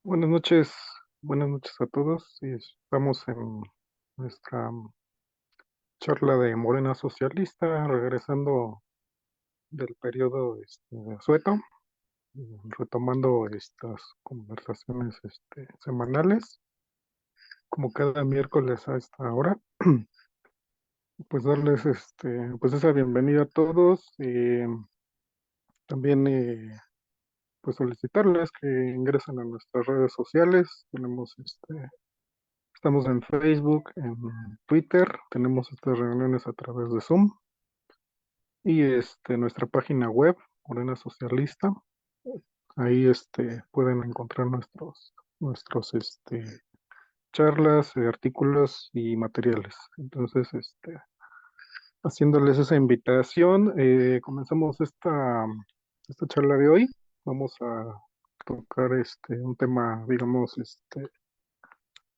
Buenas noches a todos. Y estamos en nuestra charla de Morena Socialista, regresando del periodo de asueto, retomando estas conversaciones semanales, como cada miércoles a esta hora. Pues darles pues esa bienvenida a todos y también pues solicitarles que ingresen a nuestras redes sociales. Estamos en Facebook, en Twitter, tenemos estas reuniones a través de Zoom y nuestra página web, Morena Socialista. Ahí pueden encontrar nuestros charlas, artículos y materiales. Entonces, haciéndoles esa invitación, comenzamos esta charla de hoy. Vamos a tocar un tema, digamos,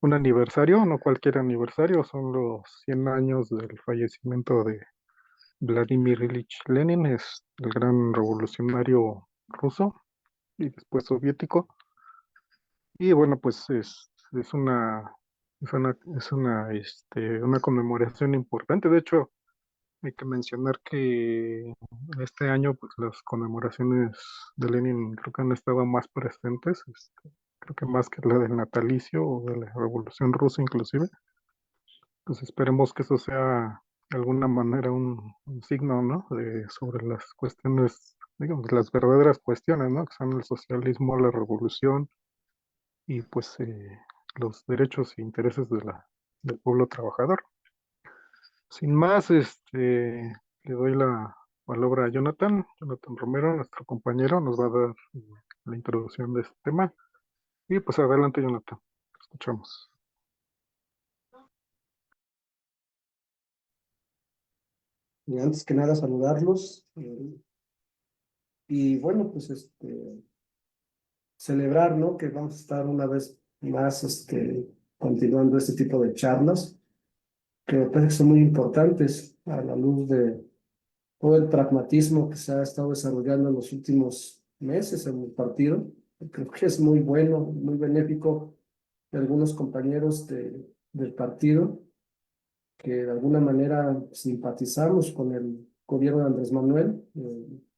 un aniversario, no cualquier aniversario, son los 100 años del fallecimiento de Vladimir Ilich Lenin, es el gran revolucionario ruso y después soviético. Y bueno, pues una conmemoración importante. De hecho, hay que mencionar que este año, pues las conmemoraciones de Lenin creo que han estado más presentes, creo que más que la del natalicio o de la Revolución Rusa inclusive. Pues esperemos que eso sea de alguna manera un signo, ¿no? Sobre las cuestiones, digamos, las verdaderas cuestiones, ¿no? Que son el socialismo, la revolución y pues los derechos e intereses del pueblo trabajador. Sin más, le doy la palabra a Jonathan Romero, nuestro compañero, nos va a dar la introducción de este tema. Y pues adelante, Jonathan, te escuchamos. Y antes que nada saludarlos y bueno, pues celebrar, ¿no? Que vamos a estar una vez más continuando este tipo de charlas que me parece que son muy importantes a la luz de todo el pragmatismo que se ha estado desarrollando en los últimos meses en el partido. Creo que es muy bueno, muy benéfico de algunos compañeros del partido que de alguna manera simpatizamos con el gobierno de Andrés Manuel,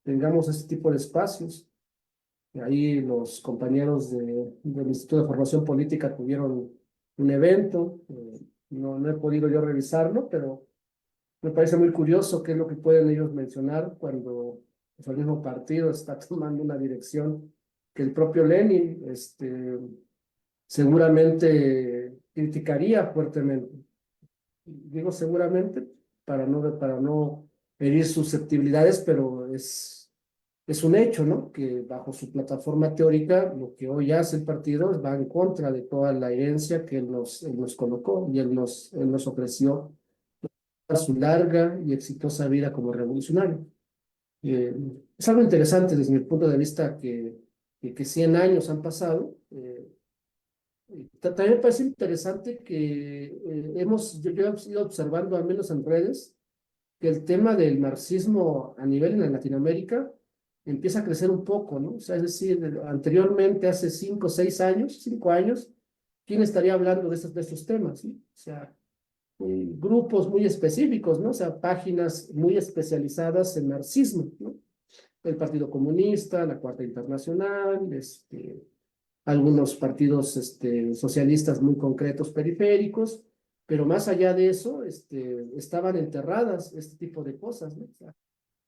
tengamos este tipo de espacios. Y ahí los compañeros del Instituto de Formación Política tuvieron un evento, no he podido yo revisarlo, pero me parece muy curioso qué es lo que pueden ellos mencionar cuando pues, el mismo partido está tomando una dirección que el propio Lenin seguramente criticaría fuertemente. Digo seguramente para no herir susceptibilidades, pero es un hecho, ¿no? Que bajo su plataforma teórica, lo que hoy hace el partido va en contra de toda la herencia que él nos colocó y él nos ofreció a su larga y exitosa vida como revolucionario. Eh, es algo interesante desde mi punto de vista que 100 años han pasado. También me parece interesante que yo he ido observando, al menos en redes, que el tema del marxismo a nivel en Latinoamérica empieza a crecer un poco, ¿no? O sea, es decir, anteriormente, hace 5 o 6 años, 5 años, ¿quién estaría hablando de estos temas? ¿No? O sea, grupos muy específicos, ¿no? O sea, páginas muy especializadas en marxismo, ¿no? El Partido Comunista, la Cuarta Internacional, algunos partidos socialistas muy concretos, periféricos, pero más allá de eso, estaban enterradas este tipo de cosas, ¿no? O sea,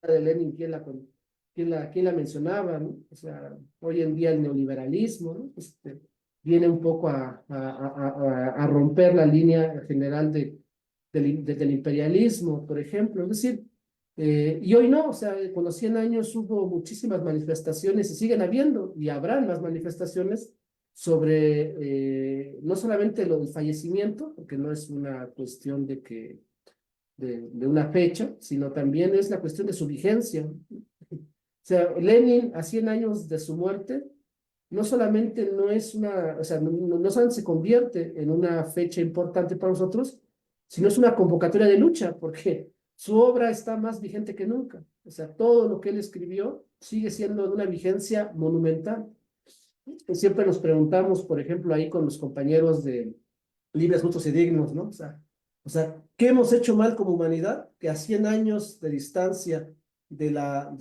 de Lenin, quién la mencionaba, ¿no? O sea, hoy en día el neoliberalismo, ¿no? Viene un poco a romper la línea general del imperialismo, por ejemplo, es decir, y hoy no, o sea, con los 100 años hubo muchísimas manifestaciones y siguen habiendo y habrán más manifestaciones sobre no solamente lo del fallecimiento, porque no es una cuestión de una fecha, sino también es la cuestión de su vigencia. O sea, Lenin a 100 años de su muerte, no solamente no es una, o sea, no solamente se convierte en una fecha importante para nosotros, sino es una convocatoria de lucha, porque su obra está más vigente que nunca. O sea, todo lo que él escribió sigue siendo de una vigencia monumental. Siempre nos preguntamos, por ejemplo, ahí con los compañeros de Libres, Justos y Dignos, ¿no? ¿Qué hemos hecho mal como humanidad? Que a 100 años de distancia de la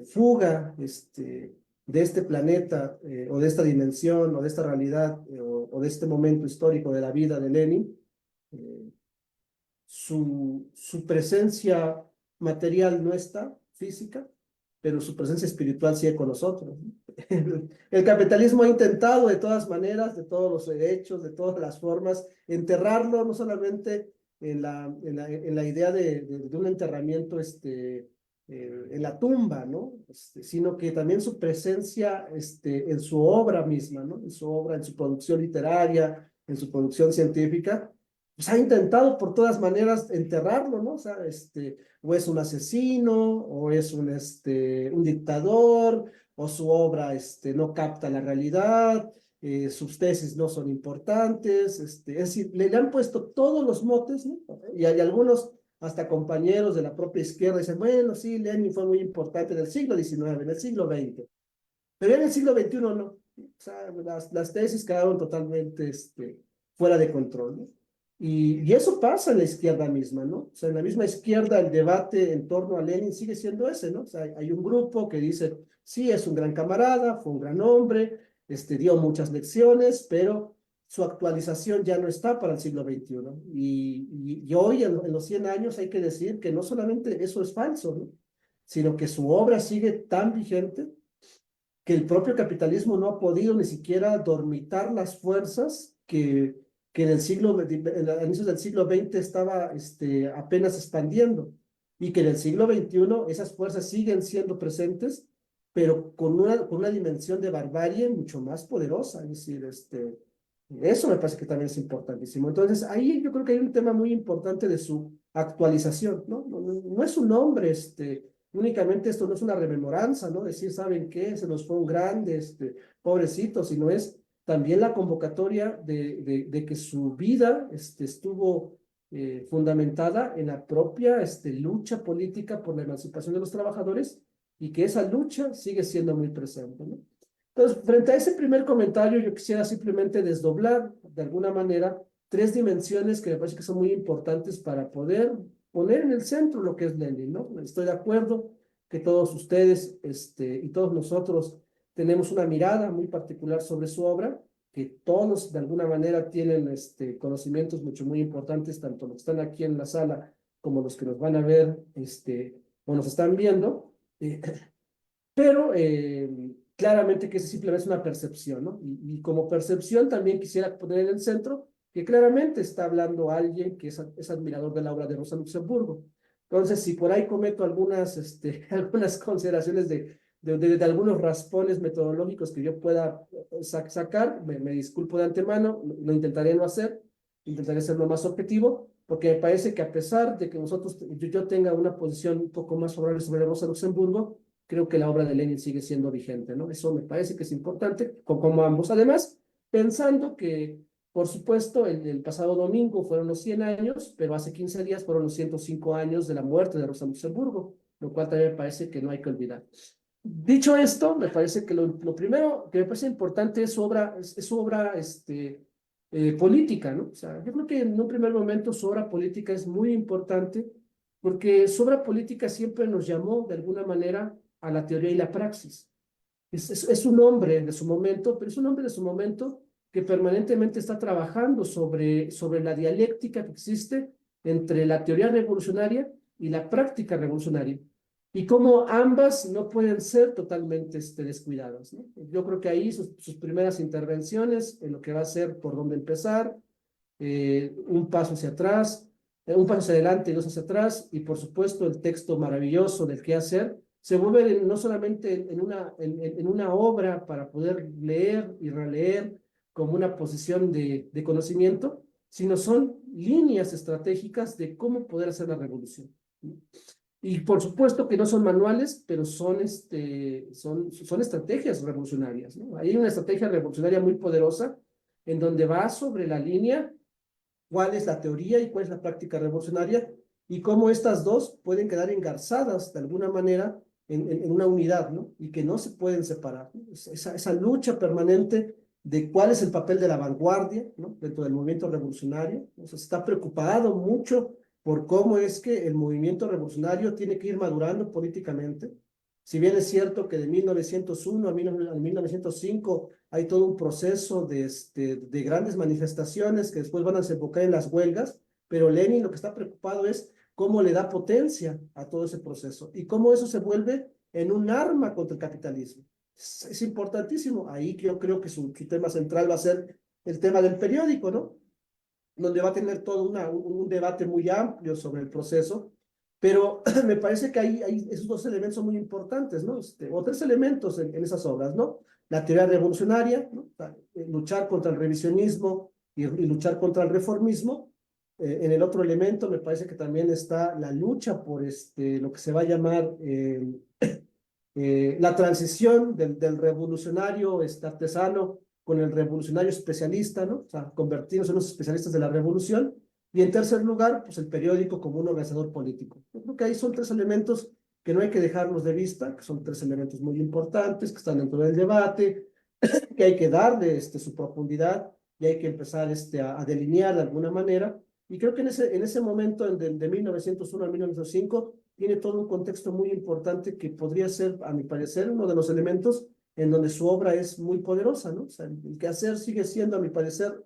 fuga de este planeta, o de esta dimensión, o de esta realidad, o de este momento histórico de la vida de Lenin, eh, su presencia material no está, física, pero su presencia espiritual sigue con nosotros, ¿no? El capitalismo ha intentado de todas maneras, de todos los derechos, de todas las formas, enterrarlo, no solamente en la idea de un enterramiento en la tumba, ¿no? Sino que también su presencia en su obra misma, ¿no? En su obra, en su producción literaria, en su producción científica, pues ha intentado por todas maneras enterrarlo, ¿no? O es un asesino, o es un dictador, o su obra no capta la realidad, sus tesis no son importantes, es decir, le han puesto todos los motes, ¿no? Y hay algunos, hasta compañeros de la propia izquierda, dicen, bueno, sí, Lenin fue muy importante en el siglo XIX, en el siglo XX, pero en el siglo XXI no. O sea, las tesis quedaron totalmente fuera de control, ¿no? Y eso pasa en la izquierda misma, ¿no? O sea, en la misma izquierda el debate en torno a Lenin sigue siendo ese, ¿no? O sea, hay un grupo que dice, sí, es un gran camarada, fue un gran hombre, dio muchas lecciones, pero su actualización ya no está para el siglo XXI. Y hoy, en los 100 años, hay que decir que no solamente eso es falso, ¿no? Sino que su obra sigue tan vigente que el propio capitalismo no ha podido ni siquiera dormitar las fuerzas que en el siglo, a inicios del siglo XX estaba apenas expandiendo, y que en el siglo XXI esas fuerzas siguen siendo presentes, pero con una dimensión de barbarie mucho más poderosa. Es decir, eso me parece que también es importantísimo. Entonces, ahí yo creo que hay un tema muy importante de su actualización, ¿no? No es un nombre, únicamente esto no es una rememoranza, ¿no? Decir, ¿saben qué? Se nos fue un grande, pobrecito, sino es también la convocatoria de que su vida estuvo fundamentada en la propia lucha política por la emancipación de los trabajadores, y que esa lucha sigue siendo muy presente, ¿no? Entonces, frente a ese primer comentario, yo quisiera simplemente desdoblar de alguna manera tres dimensiones que me parece que son muy importantes para poder poner en el centro lo que es Lenin, ¿no? Estoy de acuerdo que todos ustedes y todos nosotros tenemos una mirada muy particular sobre su obra, que todos de alguna manera tienen conocimientos mucho muy importantes, tanto los que están aquí en la sala como los que nos van a ver o nos están viendo. Pero claramente que es simplemente una percepción, ¿no? Y como percepción también quisiera poner en el centro que claramente está hablando alguien que es admirador de la obra de Rosa Luxemburgo. Entonces, si por ahí cometo algunas consideraciones de algunos raspones metodológicos que yo pueda sacar, me disculpo de antemano, lo intentaré no hacer, intentaré ser lo más objetivo, porque me parece que a pesar de que yo tenga una posición un poco más favorable sobre Rosa Luxemburgo, creo que la obra de Lenin sigue siendo vigente, ¿no? Eso me parece que es importante, como ambos. Además, pensando que, por supuesto, el pasado domingo fueron los 100 años, pero hace 15 días fueron los 105 años de la muerte de Rosa Luxemburgo, lo cual también me parece que no hay que olvidar. Dicho esto, me parece que lo primero que me parece importante es su obra política, ¿no? O sea, yo creo que en un primer momento su obra política es muy importante, porque su obra política siempre nos llamó de alguna manera a la teoría y la praxis. Es un hombre de su momento, pero es un hombre de su momento que permanentemente está trabajando sobre la dialéctica que existe entre la teoría revolucionaria y la práctica revolucionaria, y cómo ambas no pueden ser totalmente descuidadas, ¿no? Yo creo que ahí sus primeras intervenciones en lo que va a ser por dónde empezar, un paso hacia atrás, un paso hacia adelante y dos hacia atrás, y por supuesto el texto maravilloso del qué hacer, se vuelve no solamente en una obra para poder leer y releer como una posición de conocimiento, sino son líneas estratégicas de cómo poder hacer la revolución, ¿no? Y por supuesto que no son manuales, pero son estrategias revolucionarias, ¿no? Hay una estrategia revolucionaria muy poderosa en donde va sobre la línea cuál es la teoría y cuál es la práctica revolucionaria, y cómo estas dos pueden quedar engarzadas de alguna manera en una unidad, ¿no? Y que no se pueden separar, ¿no? Esa lucha permanente de cuál es el papel de la vanguardia, ¿no? Dentro del movimiento revolucionario. O sea, se está preocupado mucho por cómo es que el movimiento revolucionario tiene que ir madurando políticamente. Si bien es cierto que de 1901 a 1905 hay todo un proceso de grandes manifestaciones que después van a desembocar en las huelgas, pero Lenin lo que está preocupado es cómo le da potencia a todo ese proceso y cómo eso se vuelve en un arma contra el capitalismo. Es importantísimo. Ahí yo creo que su tema central va a ser el tema del periódico, ¿no? Donde va a tener todo un debate muy amplio sobre el proceso, pero me parece que hay esos dos elementos son muy importantes, ¿no? O tres elementos en esas obras, ¿no? La teoría revolucionaria, ¿no? Luchar contra el revisionismo y luchar contra el reformismo. En el otro elemento me parece que también está la lucha por lo que se va a llamar la transición del revolucionario artesano con el revolucionario especialista, ¿no? O sea, convertirnos en los especialistas de la revolución. Y en tercer lugar, pues el periódico como un organizador político. Yo creo que ahí son tres elementos que no hay que dejarlos de vista, que son tres elementos muy importantes, que están dentro del debate, que hay que darle su profundidad y hay que empezar a delinear de alguna manera. Y creo que en ese momento, de 1901 a 1905, tiene todo un contexto muy importante que podría ser, a mi parecer, uno de los elementos en donde su obra es muy poderosa, ¿no? O sea, el quehacer sigue siendo, a mi parecer,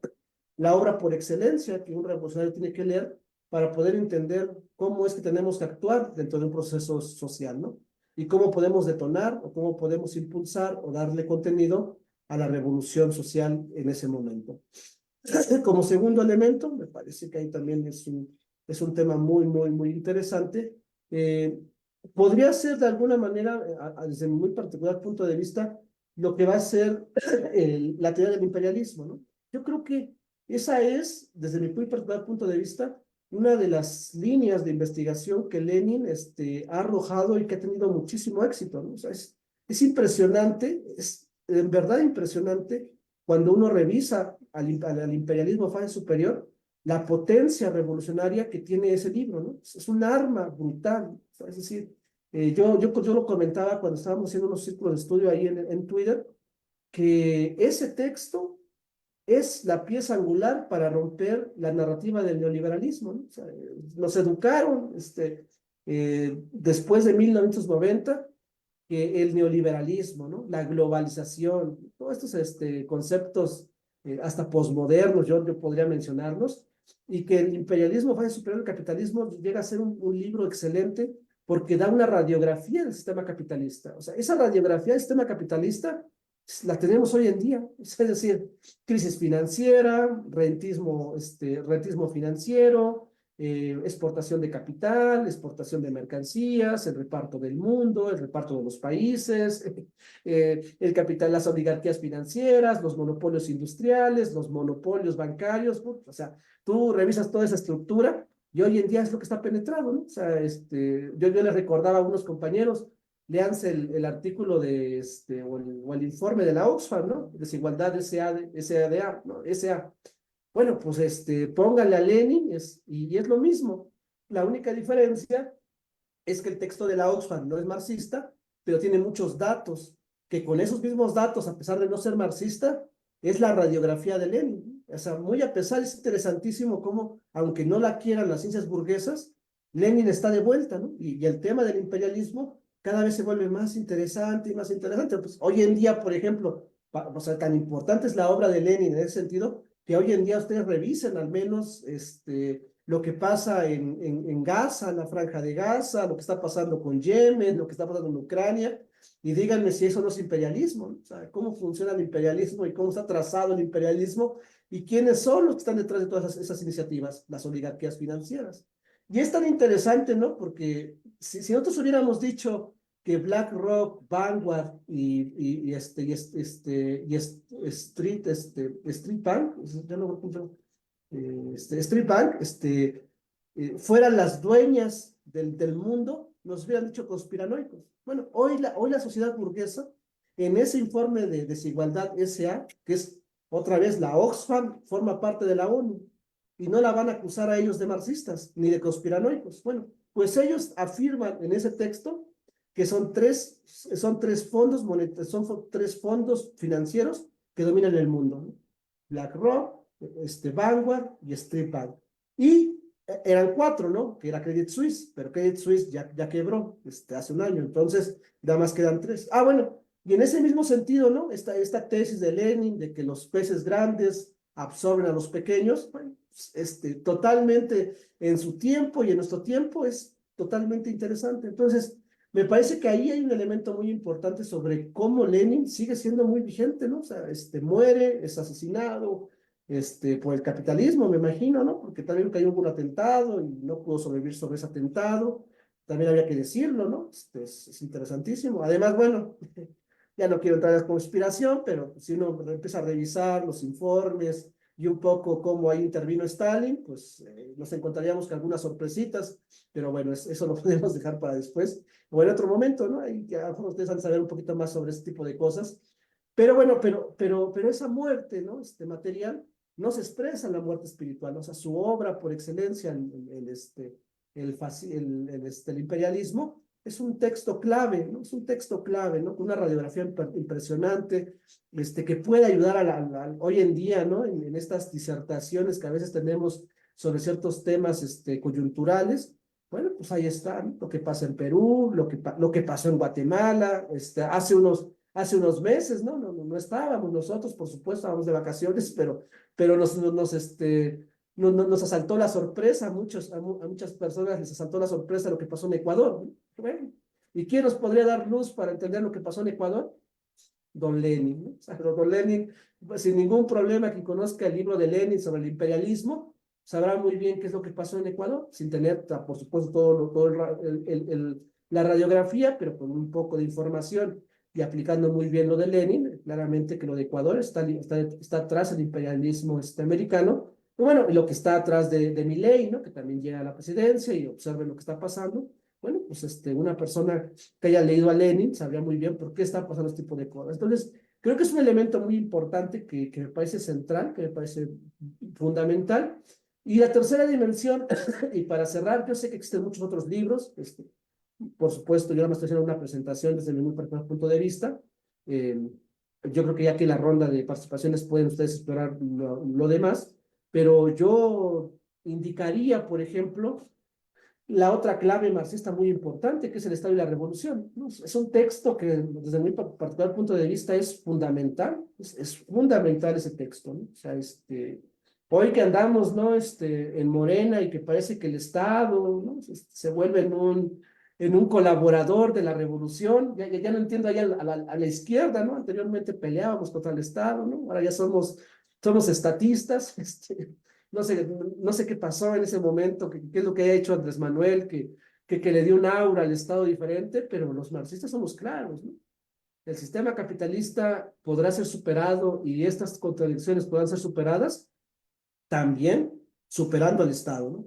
la obra por excelencia que un revolucionario tiene que leer para poder entender cómo es que tenemos que actuar dentro de un proceso social, ¿no? Y cómo podemos detonar o cómo podemos impulsar o darle contenido a la revolución social en ese momento. Como segundo elemento, me parece que ahí también es un tema muy, muy, muy interesante. Eh, Podría ser de alguna manera, desde mi muy particular punto de vista, lo que va a ser la teoría del imperialismo, ¿no? Yo creo que esa es, desde mi muy particular punto de vista, una de las líneas de investigación que Lenin ha arrojado y que ha tenido muchísimo éxito, ¿no? O sea, es impresionante, es en verdad impresionante cuando uno revisa al imperialismo fase superior, la potencia revolucionaria que tiene ese libro, ¿no? Es un arma brutal, es decir, yo lo comentaba cuando estábamos haciendo unos círculos de estudio ahí en Twitter, que ese texto es la pieza angular para romper la narrativa del neoliberalismo, ¿no? O sea, nos educaron después de 1990 que el neoliberalismo, ¿no? La globalización, todos estos conceptos hasta posmodernos, yo podría mencionarlos, y que el imperialismo fase superior al capitalismo llega a ser un libro excelente porque da una radiografía del sistema capitalista. O sea, esa radiografía del sistema capitalista la tenemos hoy en día, es decir, crisis financiera, rentismo financiero, exportación de capital, exportación de mercancías, el reparto del mundo, el reparto de los países, el capital, las oligarquías financieras, los monopolios industriales, los monopolios bancarios, o sea, tú revisas toda esa estructura y hoy en día es lo que está penetrado, ¿no? O sea, yo les recordaba a unos compañeros, léanse el artículo o el informe de la Oxfam, ¿no? Desigualdad SADA, ¿no? SA. Bueno, pues póngale a Lenin y es lo mismo. La única diferencia es que el texto de la Oxfam no es marxista, pero tiene muchos datos, que con esos mismos datos, a pesar de no ser marxista, es la radiografía de Lenin. O sea, muy a pesar, es interesantísimo cómo, aunque no la quieran las ciencias burguesas, Lenin está de vuelta, ¿no? Y el tema del imperialismo cada vez se vuelve más interesante y más interesante. Pues hoy en día, por ejemplo, o sea, tan importante es la obra de Lenin en ese sentido, que hoy en día ustedes revisen al menos lo que pasa en Gaza, en la franja de Gaza, lo que está pasando con Yemen, lo que está pasando en Ucrania, y díganme si eso no es imperialismo, ¿no? O sea, cómo funciona el imperialismo y cómo está trazado el imperialismo y quiénes son los que están detrás de todas esas iniciativas, las oligarquías financieras. Y es tan interesante, ¿no? Porque si nosotros hubiéramos dicho que BlackRock, Vanguard Street Bank, ya no recuerdo, Street Bank, fueran las dueñas del mundo, nos hubieran dicho conspiranoicos. Bueno, hoy la sociedad burguesa, en ese informe de desigualdad SA, que es otra vez la Oxfam, forma parte de la ONU, y no la van a acusar a ellos de marxistas ni de conspiranoicos. Bueno, pues ellos afirman en ese texto que son tres fondos monetarios, tres fondos financieros que dominan el mundo, ¿no? BlackRock, Vanguard y Street Bank. Y eran cuatro, ¿no? Que era Credit Suisse, pero Credit Suisse ya quebró hace un año, entonces nada más quedan tres. Ah, bueno, y en ese mismo sentido, ¿no? Esta tesis de Lenin de que los peces grandes absorben a los pequeños, bueno, totalmente en su tiempo y en nuestro tiempo es totalmente interesante. Entonces, me parece que ahí hay un elemento muy importante sobre cómo Lenin sigue siendo muy vigente, ¿no? O sea, muere, es asesinado, por el capitalismo, me imagino, ¿no? Porque también cayó un atentado y no pudo sobrevivir sobre ese atentado. También había que decirlo, ¿no? Es interesantísimo. Además, bueno, ya no quiero entrar en la conspiración, pero si uno empieza a revisar los informes y un poco cómo ahí intervino Stalin, pues nos encontraríamos con algunas sorpresitas, pero bueno, eso lo podemos dejar para después o en otro momento, ¿no? Ahí ya ustedes van a saber un poquito más sobre este tipo de cosas. Pero bueno, pero esa muerte, ¿no? Material no se expresa en la muerte espiritual, o sea, su obra por excelencia, el imperialismo, es un texto clave, ¿no? Es un texto clave, ¿no? Con una radiografía impresionante, que puede ayudar hoy en día, ¿no? En estas disertaciones que a veces tenemos sobre ciertos temas, coyunturales. Bueno, pues ahí está, ¿no? Lo que pasa en Perú, lo que pasó en Guatemala, hace unos meses, ¿no? No estábamos nosotros, por supuesto, estábamos de vacaciones, pero nos asaltó la sorpresa, a muchas personas les asaltó la sorpresa lo que pasó en Ecuador, ¿no? Bueno, ¿y quién nos podría dar luz para entender lo que pasó en Ecuador? Don Lenin, ¿no? O sea, don Lenin, pues, sin ningún problema que conozca el libro de Lenin sobre el imperialismo, sabrá muy bien qué es lo que pasó en Ecuador, sin tener, por supuesto, la radiografía, pero con un poco de información y aplicando muy bien lo de Lenin, claramente que lo de Ecuador está atrás del imperialismo americano, y bueno, y lo que está atrás de Milei, ¿no? Que también llega a la presidencia y observe lo que está pasando. Bueno, pues una persona que haya leído a Lenin sabría muy bien por qué está pasando este tipo de cosas. Entonces, creo que es un elemento muy importante que me parece central, que me parece fundamental. Y la tercera dimensión, y para cerrar, yo sé que existen muchos otros libros, por supuesto, yo no me estoy haciendo una presentación desde mi muy particular punto de vista. Eh, yo creo que ya que la ronda de participaciones pueden ustedes explorar lo demás, pero yo indicaría, por ejemplo, la otra clave marxista muy importante, que es el Estado y la Revolución, ¿no? Es un texto que, desde mi particular punto de vista, es fundamental, es fundamental ese texto, ¿no? O sea, hoy que andamos, ¿no? En Morena y que parece que el Estado, ¿no? Se vuelve en un colaborador de la revolución, ya no entiendo allá a la izquierda, ¿no? Anteriormente peleábamos contra el Estado, ¿no? Ahora ya somos estatistas, no sé qué pasó en ese momento, qué es lo que ha hecho Andrés Manuel, que le dio un aura al Estado diferente, pero los marxistas somos claros, ¿no? El sistema capitalista podrá ser superado y estas contradicciones podrán ser superadas también superando al Estado, ¿no?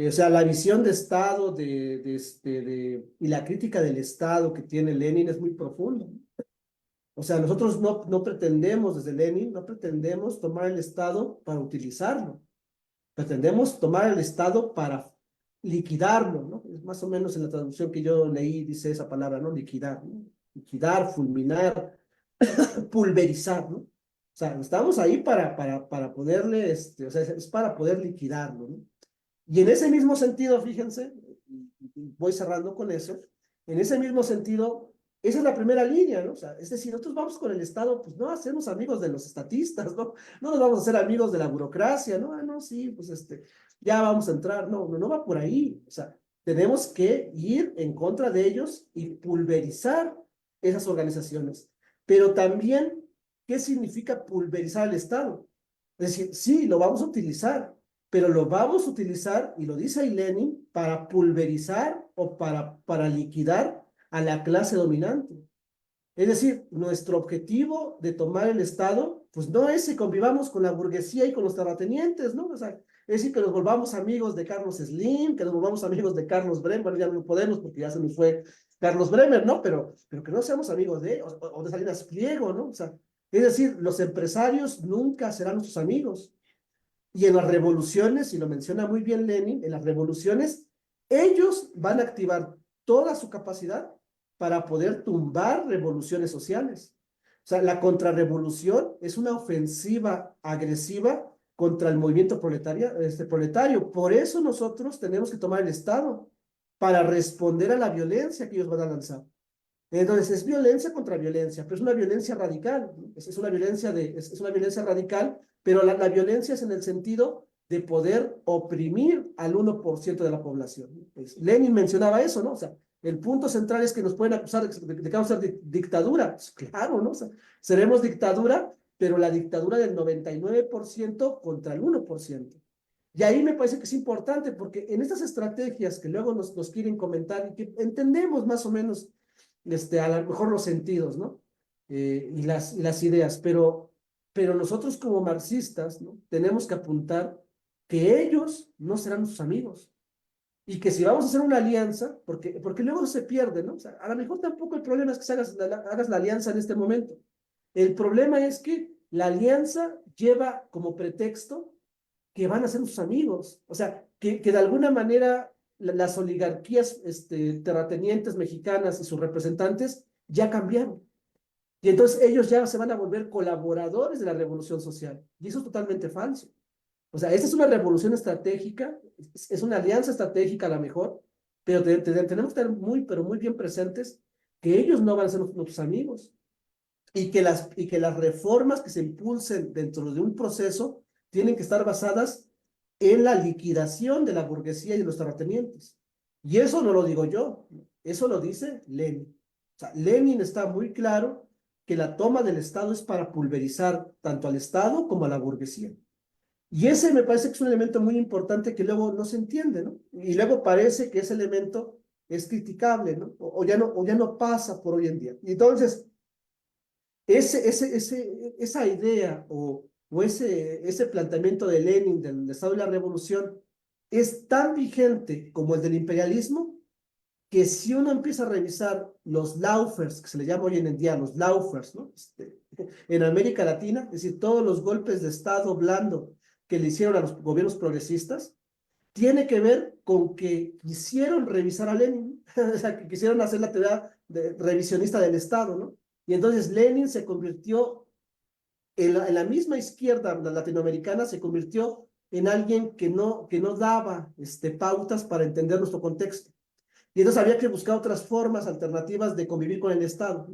O sea, la visión de Estado y la crítica del Estado que tiene Lenin es muy profunda, ¿no? O sea, nosotros no pretendemos, desde Lenin, no pretendemos tomar el Estado para utilizarlo. Pretendemos tomar el Estado para liquidarlo, ¿no? Es más o menos en la traducción que yo leí, dice esa palabra, ¿no? Liquidar, ¿no? Liquidar, fulminar, pulverizar, ¿no? O sea, estamos ahí para poderle, o sea, es para poder liquidarlo, ¿no? Y en ese mismo sentido, fíjense, voy cerrando con eso, en ese mismo sentido, esa es la primera línea, ¿no? O sea, es decir, nosotros vamos con el Estado, pues no hacemos amigos de los estatistas, ¿no? No nos vamos a hacer amigos de la burocracia, ¿no? Ah, no, sí, pues ya vamos a entrar, no va por ahí. O sea, tenemos que ir en contra de ellos y pulverizar esas organizaciones. Pero también, ¿qué significa pulverizar el Estado? Es decir, sí, lo vamos a utilizar, pero lo vamos a utilizar, y lo dice ahí Lenin, para pulverizar o para liquidar a la clase dominante. Es decir, nuestro objetivo de tomar el Estado, pues no es que convivamos con la burguesía y con los terratenientes, ¿no? O sea, es decir, que nos volvamos amigos de Carlos Slim, que nos volvamos amigos de Carlos Bremer, bueno, ya no podemos porque ya se nos fue Carlos Bremer, ¿no? Pero que no seamos amigos de ellos, o de Salinas Pliego, ¿no? O sea, es decir, los empresarios nunca serán nuestros amigos. Y en las revoluciones, y lo menciona muy bien Lenin, en las revoluciones, ellos van a activar toda su capacidad para poder tumbar revoluciones sociales. O sea, la contrarrevolución es una ofensiva agresiva contra el movimiento proletario. Por eso nosotros tenemos que tomar el Estado para responder a la violencia que ellos van a lanzar. Entonces, es violencia contra violencia, pero es una violencia radical. Es una violencia es una violencia radical, pero la violencia es en el sentido de poder oprimir al 1% de la población. Pues, Lenin mencionaba eso, ¿no? O sea, el punto central es que nos pueden acusar de causar dictadura. Pues, claro, ¿no? O sea, seremos dictadura, pero la dictadura del 99% contra el 1%. Y ahí me parece que es importante, porque en estas estrategias que luego nos quieren comentar y que entendemos más o menos a lo mejor los sentidos, ¿no? Y las ideas, pero nosotros como marxistas, ¿no? Tenemos que apuntar que ellos no serán sus amigos y que si vamos a hacer una alianza, porque luego se pierde, ¿no? O sea, a lo mejor tampoco el problema es que hagas la alianza en este momento. El problema es que la alianza lleva como pretexto que van a ser sus amigos. O sea, que de alguna manera las oligarquías terratenientes mexicanas y sus representantes ya cambiaron. Y entonces ellos ya se van a volver colaboradores de la revolución social. Y eso es totalmente falso. O sea, esta es una revolución estratégica, es una alianza estratégica a lo mejor, pero tenemos que estar muy, pero muy bien presentes que ellos no van a ser nuestros amigos y que las reformas que se impulsen dentro de un proceso tienen que estar basadas en la liquidación de la burguesía y de los terratenientes. Y eso no lo digo yo, eso lo dice Lenin. O sea, Lenin está muy claro que la toma del Estado es para pulverizar tanto al Estado como a la burguesía. Y ese me parece que es un elemento muy importante que luego no se entiende, ¿no? Y luego parece que ese elemento es criticable, ¿no? O ya no pasa por hoy en día. Y entonces, esa idea o ese planteamiento de Lenin del Estado y la Revolución es tan vigente como el del imperialismo que si uno empieza a revisar los laufers, que se le llama hoy en día los laufers, ¿no? En América Latina, es decir, todos los golpes de Estado blando que le hicieron a los gobiernos progresistas, tiene que ver con que quisieron revisar a Lenin, o sea, que quisieron hacer la teoría revisionista del Estado, ¿no? Y entonces Lenin se convirtió, en la misma izquierda latinoamericana, se convirtió en alguien que no daba pautas para entender nuestro contexto. Y entonces había que buscar otras formas alternativas de convivir con el Estado.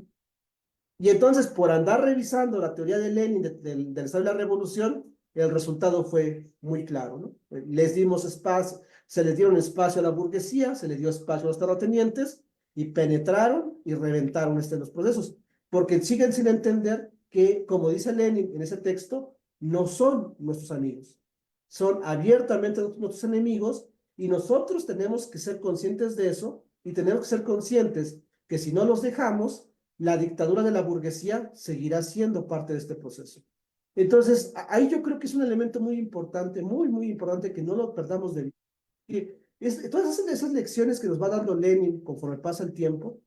Y entonces, por andar revisando la teoría de Lenin del Estado de la Revolución, el resultado fue muy claro, ¿no? Les dimos espacio, se les dieron espacio a la burguesía, se les dio espacio a los terratenientes y penetraron y reventaron los procesos, porque siguen sin entender que, como dice Lenin en ese texto, no son nuestros amigos, son abiertamente nuestros enemigos y nosotros tenemos que ser conscientes de eso y tenemos que ser conscientes que si no los dejamos, la dictadura de la burguesía seguirá siendo parte de este proceso. Entonces, ahí yo creo que es un elemento muy importante, muy, muy importante que no lo perdamos de vista. Todas esas lecciones que nos va dando Lenin conforme pasa el tiempo,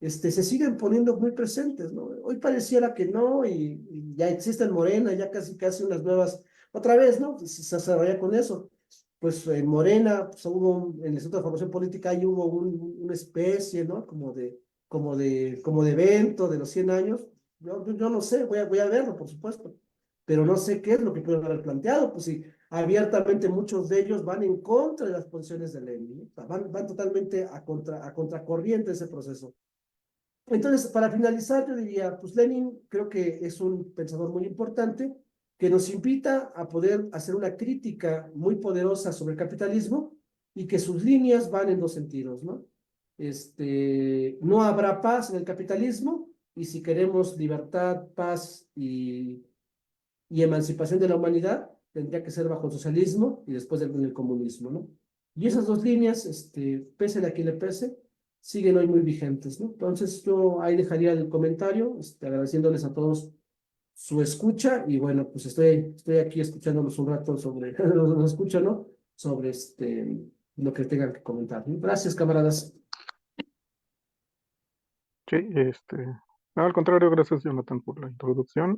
se siguen poniendo muy presentes, ¿no? Hoy pareciera que no, y ya existen Morena, ya casi, casi unas nuevas, otra vez, ¿no? Se desarrolla con eso. Pues en Morena, pues, en el Instituto de Formación Política, ahí hubo una especie, ¿no? Como de evento de los 100 años. Yo no sé, voy a verlo, por supuesto, pero no sé qué es lo que pueden haber planteado, pues sí, abiertamente muchos de ellos van en contra de las posiciones de Lenin, ¿no? O sea, van totalmente a contracorriente de ese proceso. Entonces, para finalizar, yo diría, pues Lenin creo que es un pensador muy importante que nos invita a poder hacer una crítica muy poderosa sobre el capitalismo y que sus líneas van en dos sentidos, ¿no? No habrá paz en el capitalismo y si queremos libertad, paz y emancipación de la humanidad, tendría que ser bajo el socialismo y después el comunismo, ¿no? Y esas dos líneas, pese a quien le pese, siguen hoy muy vigentes, ¿no? Entonces yo ahí dejaría el comentario, agradeciéndoles a todos su escucha y bueno, pues estoy aquí escuchándolos un rato sobre, los escucho, ¿no? Sobre lo que tengan que comentar, ¿no? Gracias, camaradas. Sí, no, al contrario, gracias Jonathan por la introducción.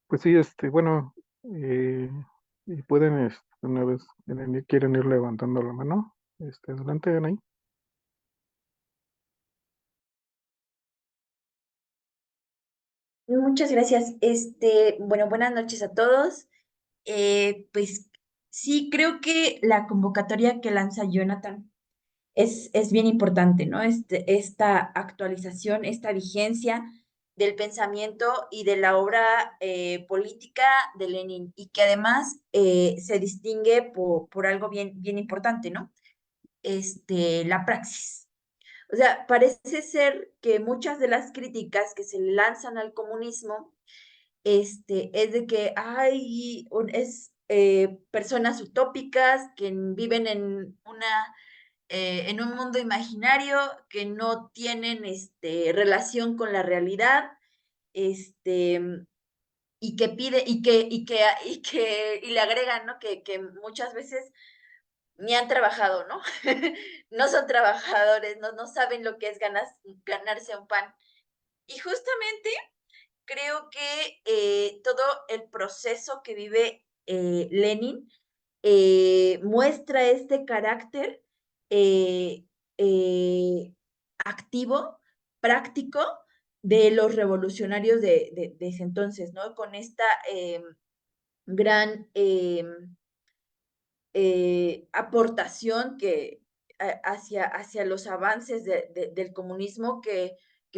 Pues sí, bueno, y pueden, una vez quieren ir levantando la mano, adelante, Anaí. Muchas gracias. Bueno, buenas noches a todos. Pues sí, creo que la convocatoria que lanza Jonathan es bien importante, ¿no? Esta actualización, esta vigencia del pensamiento y de la obra política de Lenin, y que además se distingue por algo bien importante, ¿no? La praxis. O sea, parece ser que muchas de las críticas que se le lanzan al comunismo, es de que hay personas utópicas que viven en un mundo imaginario, que no tienen relación con la realidad, este, y que pide, y le agregan, ¿no? Que muchas veces ni han trabajado, ¿no? No son trabajadores, no saben lo que es ganarse un pan. Y justamente creo que todo el proceso que vive Lenin muestra este carácter eh, eh, activo, práctico de los revolucionarios de ese entonces, ¿no? Con esta gran aportación hacia los avances del comunismo que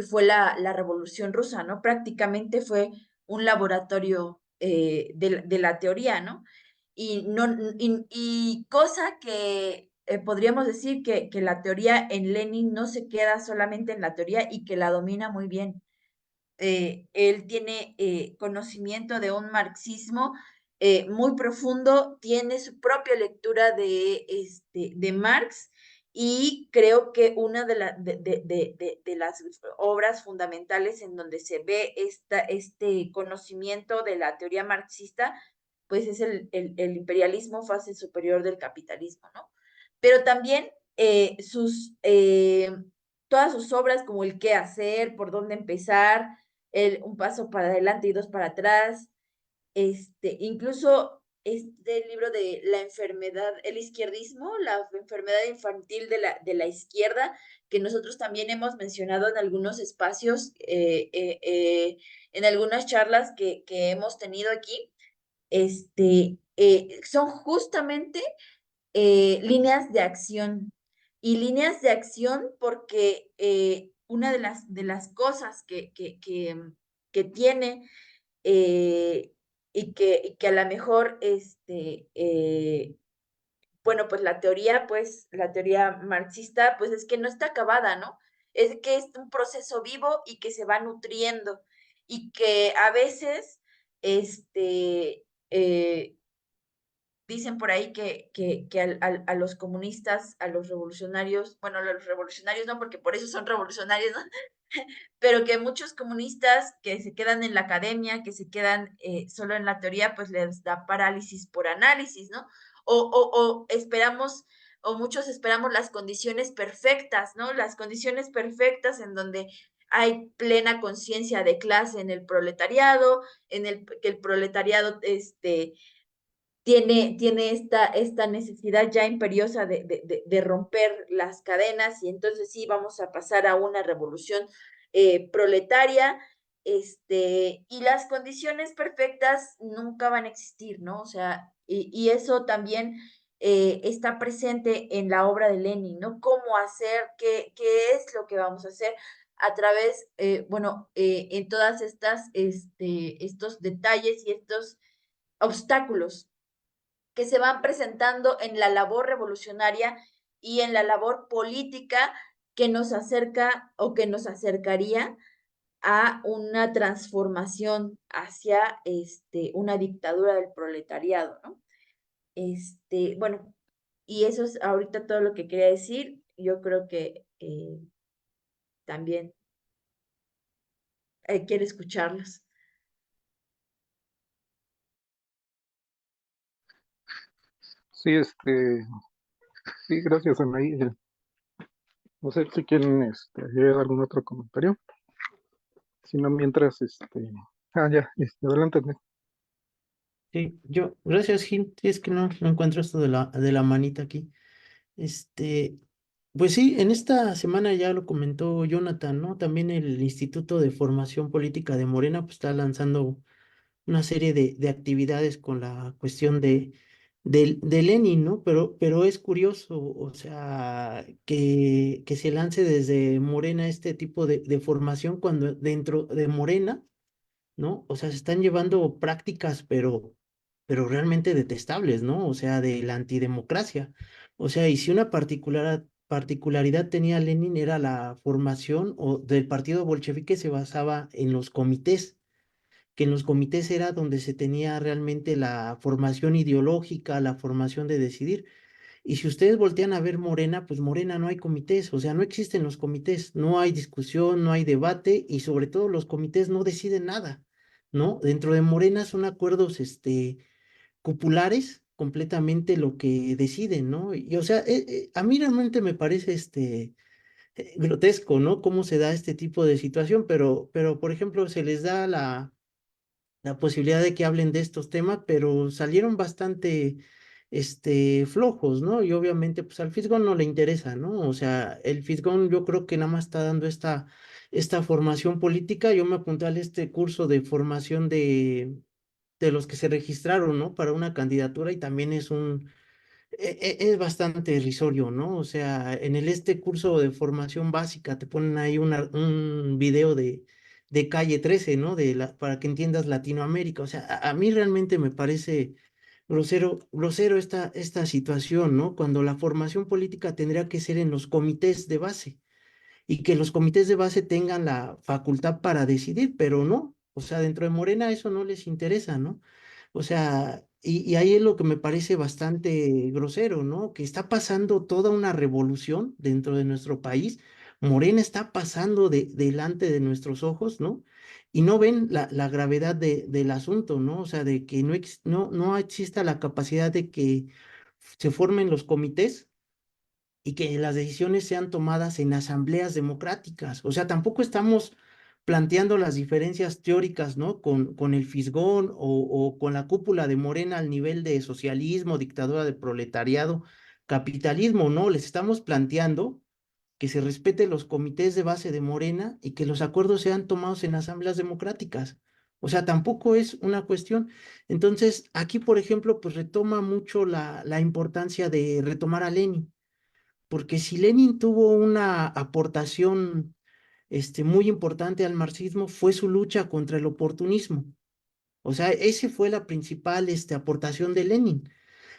fue la Revolución Rusa, ¿no? Prácticamente fue un laboratorio de la teoría, ¿no? Y, no, y cosa que podríamos decir que la teoría en Lenin no se queda solamente en la teoría y que la domina muy bien. Él tiene conocimiento de un marxismo muy profundo, tiene su propia lectura de Marx, y creo que una de las obras fundamentales en donde se ve este conocimiento de la teoría marxista, pues es el imperialismo, fase superior del capitalismo, ¿no? Pero también todas sus obras, como el qué hacer, por dónde empezar, un paso para adelante y dos para atrás, incluso este libro de la enfermedad, el izquierdismo, la enfermedad infantil de la izquierda, que nosotros también hemos mencionado en algunos espacios, en algunas charlas que hemos tenido aquí, son justamente líneas de acción. Y líneas de acción porque una de las cosas que tiene, eh, y que a lo mejor, bueno, pues la teoría marxista, pues es que no está acabada, ¿no? Es que es un proceso vivo y que se va nutriendo, y que a veces, dicen por ahí que a los comunistas, a los revolucionarios, bueno, a los revolucionarios no, porque por eso son revolucionarios, ¿no? Pero que muchos comunistas que se quedan en la academia, que se quedan solo en la teoría, pues les da parálisis por análisis, ¿no? O esperamos, o muchos esperamos las condiciones perfectas, ¿no? Las condiciones perfectas en donde hay plena conciencia de clase en el proletariado, que el proletariado, tiene esta necesidad ya imperiosa de romper las cadenas, y entonces sí vamos a pasar a una revolución proletaria, y las condiciones perfectas nunca van a existir, ¿no? O sea, y eso también está presente en la obra de Lenin, ¿no? ¿Cómo hacer? ¿Qué es lo que vamos a hacer? A través, bueno, en todas estos detalles y estos obstáculos que se van presentando en la labor revolucionaria y en la labor política, que nos acerca o que nos acercaría a una transformación hacia una dictadura del proletariado, ¿no? Bueno, y eso es ahorita todo lo que quería decir. Yo creo que también quiero escucharlos. Sí, sí, gracias, Anaí. No sé si quieren agregar algún otro comentario. Si no, mientras, ya, adelante. Sí, gracias, Gil. Sí, es que no encuentro esto de la manita aquí. Este, Pues sí, en esta semana ya lo comentó Jonathan, ¿no? También el Instituto de Formación Política de Morena pues, está lanzando una serie de actividades con la cuestión de Lenin, ¿no? Pero es curioso, o sea, que se lance desde Morena este tipo de formación cuando dentro de Morena, ¿no? O sea, se están llevando prácticas, pero realmente detestables, ¿no? O sea, de la antidemocracia. O sea, y si una particularidad tenía Lenin era la formación o del partido bolchevique se basaba en los comités, que en los comités era donde se tenía realmente la formación ideológica, la formación de decidir. Y si ustedes voltean a ver Morena, pues Morena no hay comités, o sea, no existen los comités, no hay discusión, no hay debate y sobre todo los comités no deciden nada, ¿no? Dentro de Morena son acuerdos, cupulares completamente lo que deciden, ¿no? Y o sea, a mí realmente me parece, grotesco, ¿no? Cómo se da este tipo de situación, pero por ejemplo, se les da la posibilidad de que hablen de estos temas, pero salieron bastante, flojos, ¿no? Y obviamente, pues al Fisgón no le interesa, ¿no? O sea, el Fisgón yo creo que nada más está dando esta formación política. Yo me apunté a este curso de formación de los que se registraron, ¿no? Para una candidatura y también es bastante irrisorio, ¿no? O sea, en este curso de formación básica te ponen ahí un video de Calle 13, ¿no? Para que entiendas Latinoamérica. O sea, a mí realmente me parece grosero esta situación, ¿no? Cuando la formación política tendría que ser en los comités de base y que los comités de base tengan la facultad para decidir, pero no. O sea, dentro de Morena eso no les interesa, ¿no? O sea, y ahí es lo que me parece bastante grosero, ¿no? Que está pasando toda una revolución dentro de nuestro país. Morena está pasando delante de nuestros ojos, ¿no? Y no ven la gravedad del asunto, ¿no? O sea, de que no exista la capacidad de que se formen los comités y que las decisiones sean tomadas en asambleas democráticas. O sea, tampoco estamos planteando las diferencias teóricas, ¿no? Con el Fisgón o con la cúpula de Morena al nivel de socialismo, dictadura del proletariado, capitalismo, ¿no? Les estamos planteando que se respeten los comités de base de Morena y que los acuerdos sean tomados en asambleas democráticas. O sea, tampoco es una cuestión. Entonces, aquí, por ejemplo, pues retoma mucho la importancia de retomar a Lenin porque si Lenin tuvo una aportación muy importante al marxismo, fue su lucha contra el oportunismo. O sea, esa fue la principal aportación de Lenin,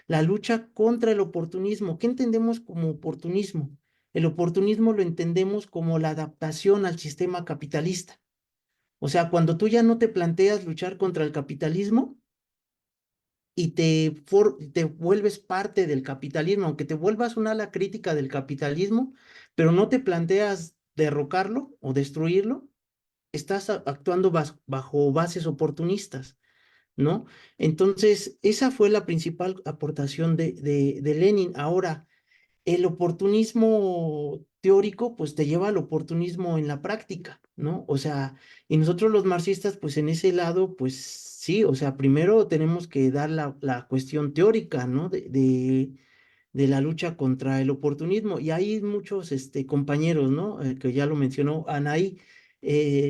la lucha contra el oportunismo. ¿Qué entendemos como oportunismo? El oportunismo lo entendemos como la adaptación al sistema capitalista. O sea, cuando tú ya no te planteas luchar contra el capitalismo, y te vuelves parte del capitalismo, aunque te vuelvas una ala crítica del capitalismo, pero no te planteas derrocarlo o destruirlo, estás actuando bajo bases oportunistas, ¿no? Entonces, esa fue la principal aportación de Lenin. Ahora, el oportunismo teórico, pues te lleva al oportunismo en la práctica, ¿no? O sea, y nosotros los marxistas, pues en ese lado, pues sí, o sea, primero tenemos que dar la cuestión teórica, ¿no? De la lucha contra el oportunismo. Y hay muchos compañeros, ¿no? Que ya lo mencionó Anaí,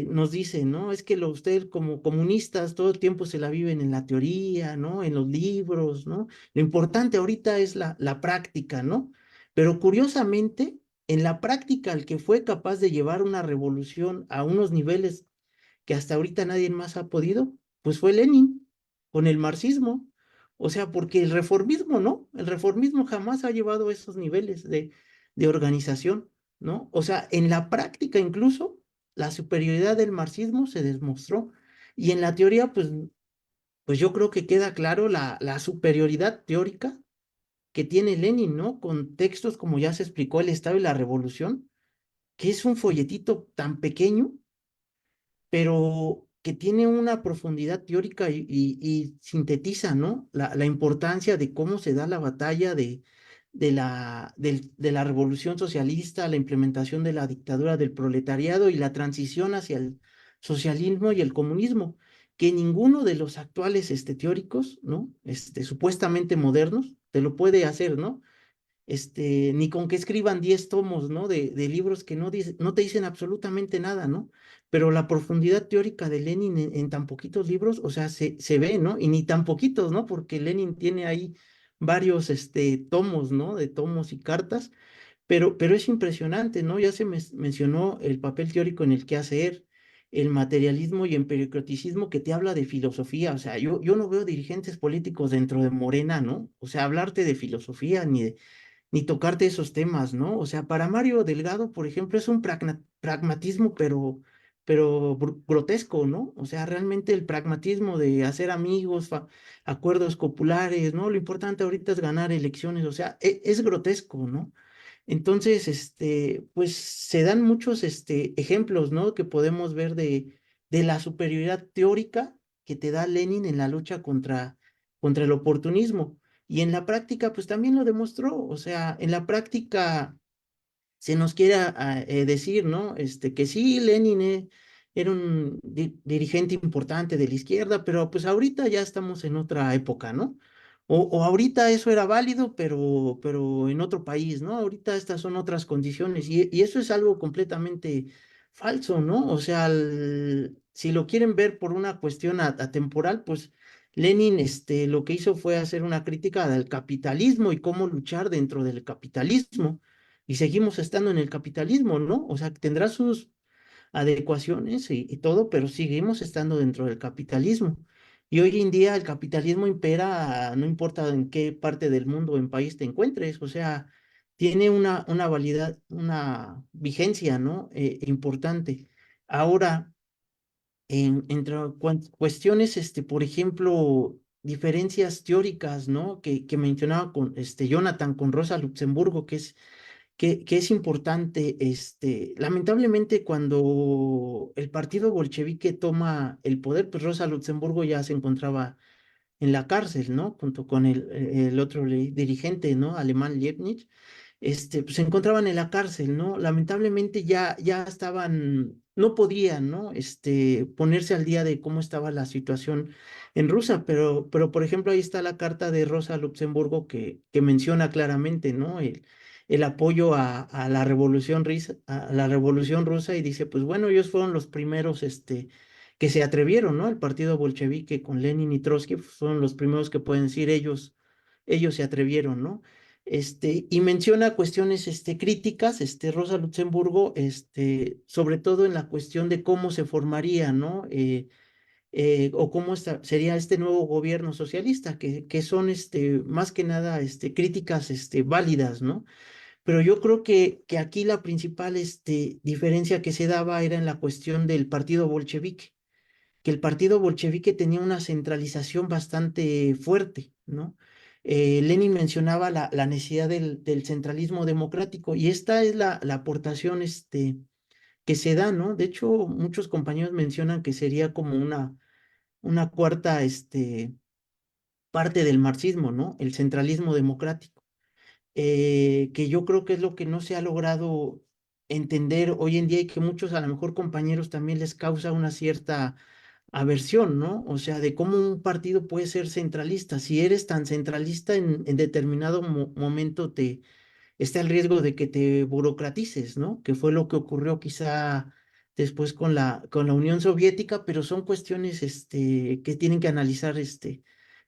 nos dicen, ¿no? Es que ustedes como comunistas todo el tiempo se la viven en la teoría, ¿no? En los libros, ¿no? Lo importante ahorita es la práctica, ¿no? Pero curiosamente, en la práctica, el que fue capaz de llevar una revolución a unos niveles que hasta ahorita nadie más ha podido, pues fue Lenin con el marxismo. O sea, porque el reformismo, ¿no? El reformismo jamás ha llevado a esos niveles de organización, ¿no? O sea, en la práctica incluso, la superioridad del marxismo se demostró. Y en la teoría, pues yo creo que queda claro la superioridad teórica que tiene Lenin, ¿no? Con textos como ya se explicó el Estado y la Revolución, que es un folletito tan pequeño, pero que tiene una profundidad teórica y sintetiza, ¿no? La importancia de cómo se da la batalla de la revolución socialista, la implementación de la dictadura del proletariado y la transición hacia el socialismo y el comunismo, que ninguno de los actuales teóricos, ¿no? Supuestamente modernos, te lo puede hacer, ¿no? ni con que escriban 10 tomos, ¿no? De libros que no te dicen absolutamente nada, ¿no? Pero la profundidad teórica de Lenin en tan poquitos libros, o sea, se ve, ¿no? Y ni tan poquitos, ¿no? Porque Lenin tiene ahí varios, tomos, ¿no? De tomos y cartas, pero es impresionante, ¿no? Ya se mencionó el papel teórico en el quehacer, el materialismo y empirioticismo que te habla de filosofía. O sea, yo no veo dirigentes políticos dentro de Morena, ¿no? O sea, hablarte de filosofía ni tocarte esos temas, ¿no? O sea, para Mario Delgado, por ejemplo, es un pragmatismo, pero grotesco, ¿no? O sea, realmente el pragmatismo de hacer amigos, acuerdos populares, ¿no? Lo importante ahorita es ganar elecciones, o sea, es grotesco, ¿no? Entonces, pues se dan muchos, ejemplos, ¿no? Que podemos ver de la superioridad teórica que te da Lenin en la lucha contra el oportunismo. Y en la práctica, pues también lo demostró. O sea, en la práctica se nos quiere decir, ¿no? Que sí, Lenin era un dirigente importante de la izquierda, pero pues ahorita ya estamos en otra época, ¿no? O ahorita eso era válido, pero en otro país, ¿no? Ahorita estas son otras condiciones y eso es algo completamente falso, ¿no? O sea, si lo quieren ver por una cuestión atemporal, pues Lenin, lo que hizo fue hacer una crítica al capitalismo y cómo luchar dentro del capitalismo y seguimos estando en el capitalismo, ¿no? O sea, tendrá sus adecuaciones y todo, pero seguimos estando dentro del capitalismo. Y hoy en día el capitalismo impera, no importa en qué parte del mundo o en país te encuentres, o sea, tiene una validad, una vigencia, ¿no? Importante. Ahora, entre cuestiones, por ejemplo, diferencias teóricas, ¿no? Que mencionaba con Jonathan, con Rosa Luxemburgo, que es importante, lamentablemente cuando el partido bolchevique toma el poder, pues Rosa Luxemburgo ya se encontraba en la cárcel, ¿no? Junto con el otro dirigente, ¿no? Alemán Leibniz, pues se encontraban en la cárcel, ¿no? Lamentablemente ya estaban, no podían, ¿no? Ponerse al día de cómo estaba la situación en Rusia, pero por ejemplo, ahí está la carta de Rosa Luxemburgo que menciona claramente, ¿no? El apoyo a la revolución rusa y dice, pues bueno, ellos fueron los primeros, que se atrevieron, ¿no? El partido bolchevique con Lenin y Trotsky fueron los primeros que pueden decir ellos se atrevieron, ¿no? Y menciona cuestiones críticas, Rosa Luxemburgo, sobre todo en la cuestión de cómo se formaría, ¿no? O cómo sería este nuevo gobierno socialista, que son más que nada críticas válidas, ¿no? Pero yo creo que aquí la principal diferencia que se daba era en la cuestión del partido bolchevique, que el partido bolchevique tenía una centralización bastante fuerte, ¿no? Lenin mencionaba la necesidad del centralismo democrático y esta es la aportación que se da, ¿no? De hecho, muchos compañeros mencionan que sería como una cuarta parte del marxismo, ¿no? El centralismo democrático, que yo creo que es lo que no se ha logrado entender hoy en día y que muchos a lo mejor compañeros también les causa una cierta aversión, ¿no? O sea, de cómo un partido puede ser centralista. Si eres tan centralista en determinado momento está el riesgo de que te burocratices, ¿no? Que fue lo que ocurrió quizá después con la Unión Soviética, pero son cuestiones que tienen que analizar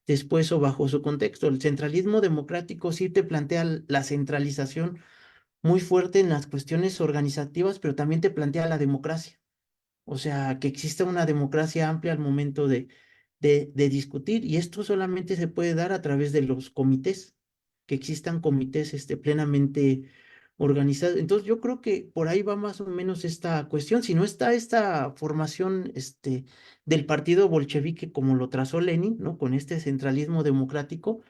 después o bajo su contexto. El centralismo democrático sí te plantea la centralización muy fuerte en las cuestiones organizativas, pero también te plantea la democracia. O sea, que exista una democracia amplia al momento de discutir, y esto solamente se puede dar a través de los comités, que existan comités plenamente organizados. Entonces, yo creo que por ahí va más o menos esta cuestión. Si no está esta formación del partido bolchevique como lo trazó Lenin, ¿no? Con este centralismo democrático,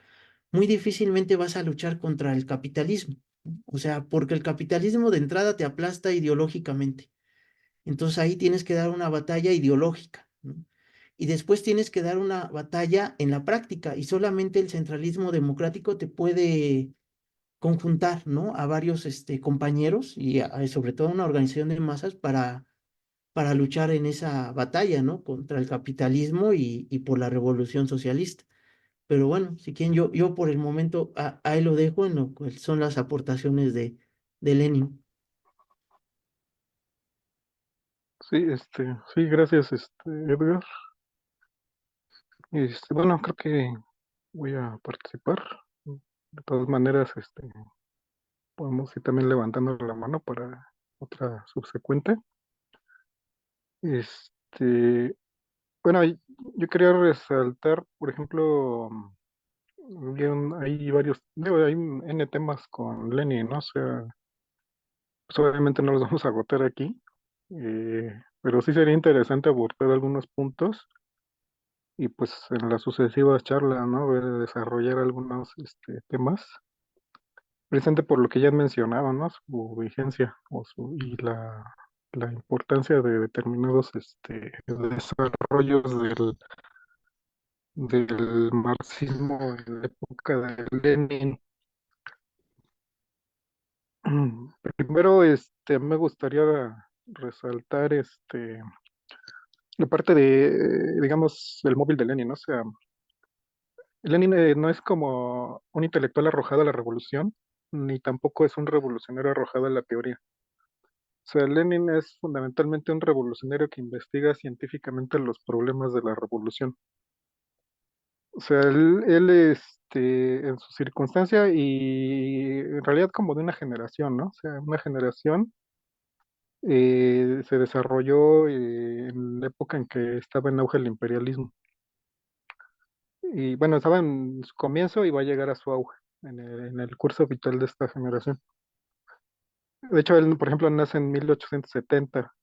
muy difícilmente vas a luchar contra el capitalismo. ¿No? O sea, porque el capitalismo de entrada te aplasta ideológicamente. Entonces ahí tienes que dar una batalla ideológica, ¿no? Y después tienes que dar una batalla en la práctica y solamente el centralismo democrático te puede conjuntar, ¿no? A varios compañeros y sobre todo a una organización de masas para luchar en esa batalla, ¿no? Contra el capitalismo y por la revolución socialista. pero bueno, si quieren, yo por el momento ahí lo dejo en lo que son las aportaciones de Lenin. Sí, sí, gracias, Edgar. Bueno, creo que voy a participar. De todas maneras, podemos ir también levantando la mano para otra subsecuente. Este, bueno, yo quería resaltar, por ejemplo, hay varios, digo, hay N temas con Lenin, ¿no? O sea, pues obviamente no los vamos a agotar aquí, pero sí sería interesante abordar algunos puntos y pues en las sucesivas charlas, ¿no? Desarrollar algunos temas, precisamente por lo que ya han mencionado, ¿no? Su vigencia y la importancia de determinados desarrollos del marxismo en la época de Lenin. Primero, me gustaría resaltar la parte de, digamos, el móvil de Lenin, ¿no? O sea, Lenin no es como un intelectual arrojado a la revolución, ni tampoco es un revolucionario arrojado a la teoría. O sea, Lenin es fundamentalmente un revolucionario que investiga científicamente los problemas de la revolución. O sea, él en su circunstancia y en realidad como de una generación, ¿no? O sea, una generación se desarrolló en la época en que estaba en auge el imperialismo. Y bueno, estaba en su comienzo y va a llegar a su auge en el curso vital de esta generación. De hecho, él, por ejemplo, nace en 1870.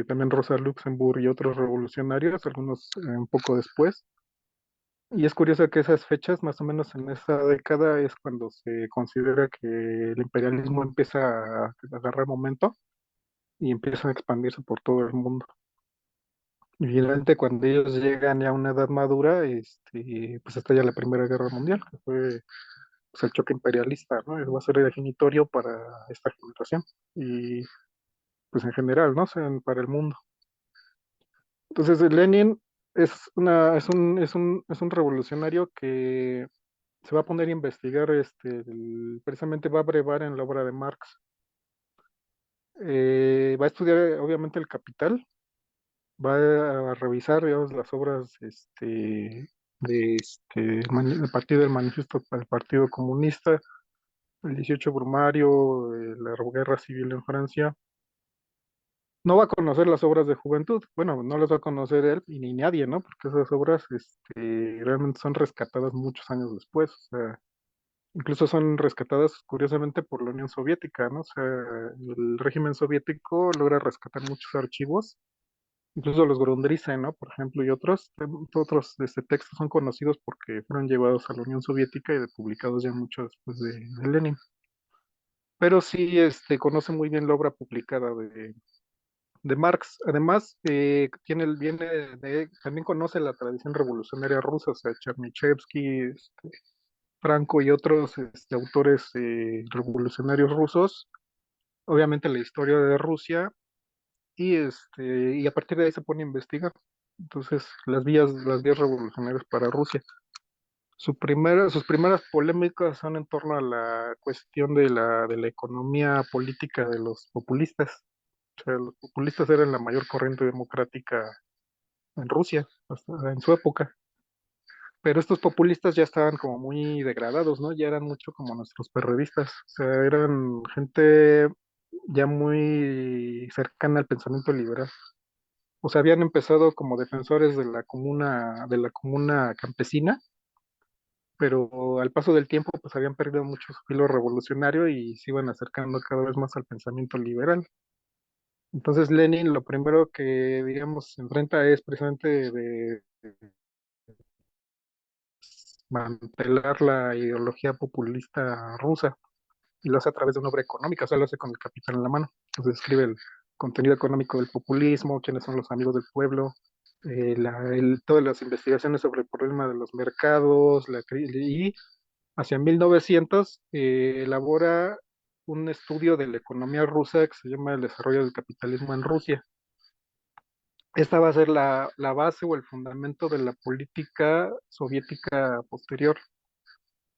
También Rosa Luxemburg y otros revolucionarios, algunos un poco después. Y es curioso que esas fechas, más o menos en esa década, es cuando se considera que el imperialismo empieza a agarrar momento y empieza a expandirse por todo el mundo. Y finalmente, cuando ellos llegan ya a una edad madura, pues estalla la Primera Guerra Mundial, que fue pues, el choque imperialista, ¿no? Va a ser definitorio para esta generación y pues en general, ¿no? O sea, para el mundo. Entonces, Lenin es un revolucionario que se va a poner a investigar, precisamente va a brevar en la obra de Marx. Va a estudiar, obviamente, el Capital, va a revisar, digamos, las obras del Partido del Manifiesto para el Partido Comunista, el 18 Brumario, la Guerra Civil en Francia. No va a conocer las obras de Juventud, bueno, no las va a conocer él y ni nadie, ¿no? Porque esas obras realmente son rescatadas muchos años después, o sea, incluso son rescatadas curiosamente por la Unión Soviética, ¿no? O sea, el régimen soviético logra rescatar muchos archivos. Incluso los Grundrisse, ¿no? Por ejemplo, y otros textos son conocidos porque fueron llevados a la Unión Soviética y publicados ya mucho después de Lenin. Pero sí conoce muy bien la obra publicada de Marx. Además, también conoce la tradición revolucionaria rusa, o sea, Chernyshevsky, Franco y otros autores revolucionarios rusos. Obviamente la historia de Rusia y a partir de ahí se pone a investigar. Entonces, las vías revolucionarias para Rusia. Sus primeras polémicas son en torno a la cuestión de la economía política de los populistas. O sea, los populistas eran la mayor corriente democrática en Rusia, hasta en su época. Pero estos populistas ya estaban como muy degradados, ¿no? Ya eran mucho como nuestros perredistas. O sea, eran gente ya muy cercana al pensamiento liberal. O sea, habían empezado como defensores de la comuna campesina, pero al paso del tiempo pues habían perdido mucho su filo revolucionario y se iban acercando cada vez más al pensamiento liberal. Entonces Lenin lo primero que, digamos, se enfrenta es precisamente de mantelar la ideología populista rusa y lo hace a través de una obra económica, o sea, lo hace con el capital en la mano. Entonces escribe el contenido económico del populismo, quiénes son los amigos del pueblo, todas las investigaciones sobre el problema de los mercados, y hacia 1900 elabora un estudio de la economía rusa que se llama El desarrollo del capitalismo en Rusia. esta va a ser la base o el fundamento de la política soviética posterior.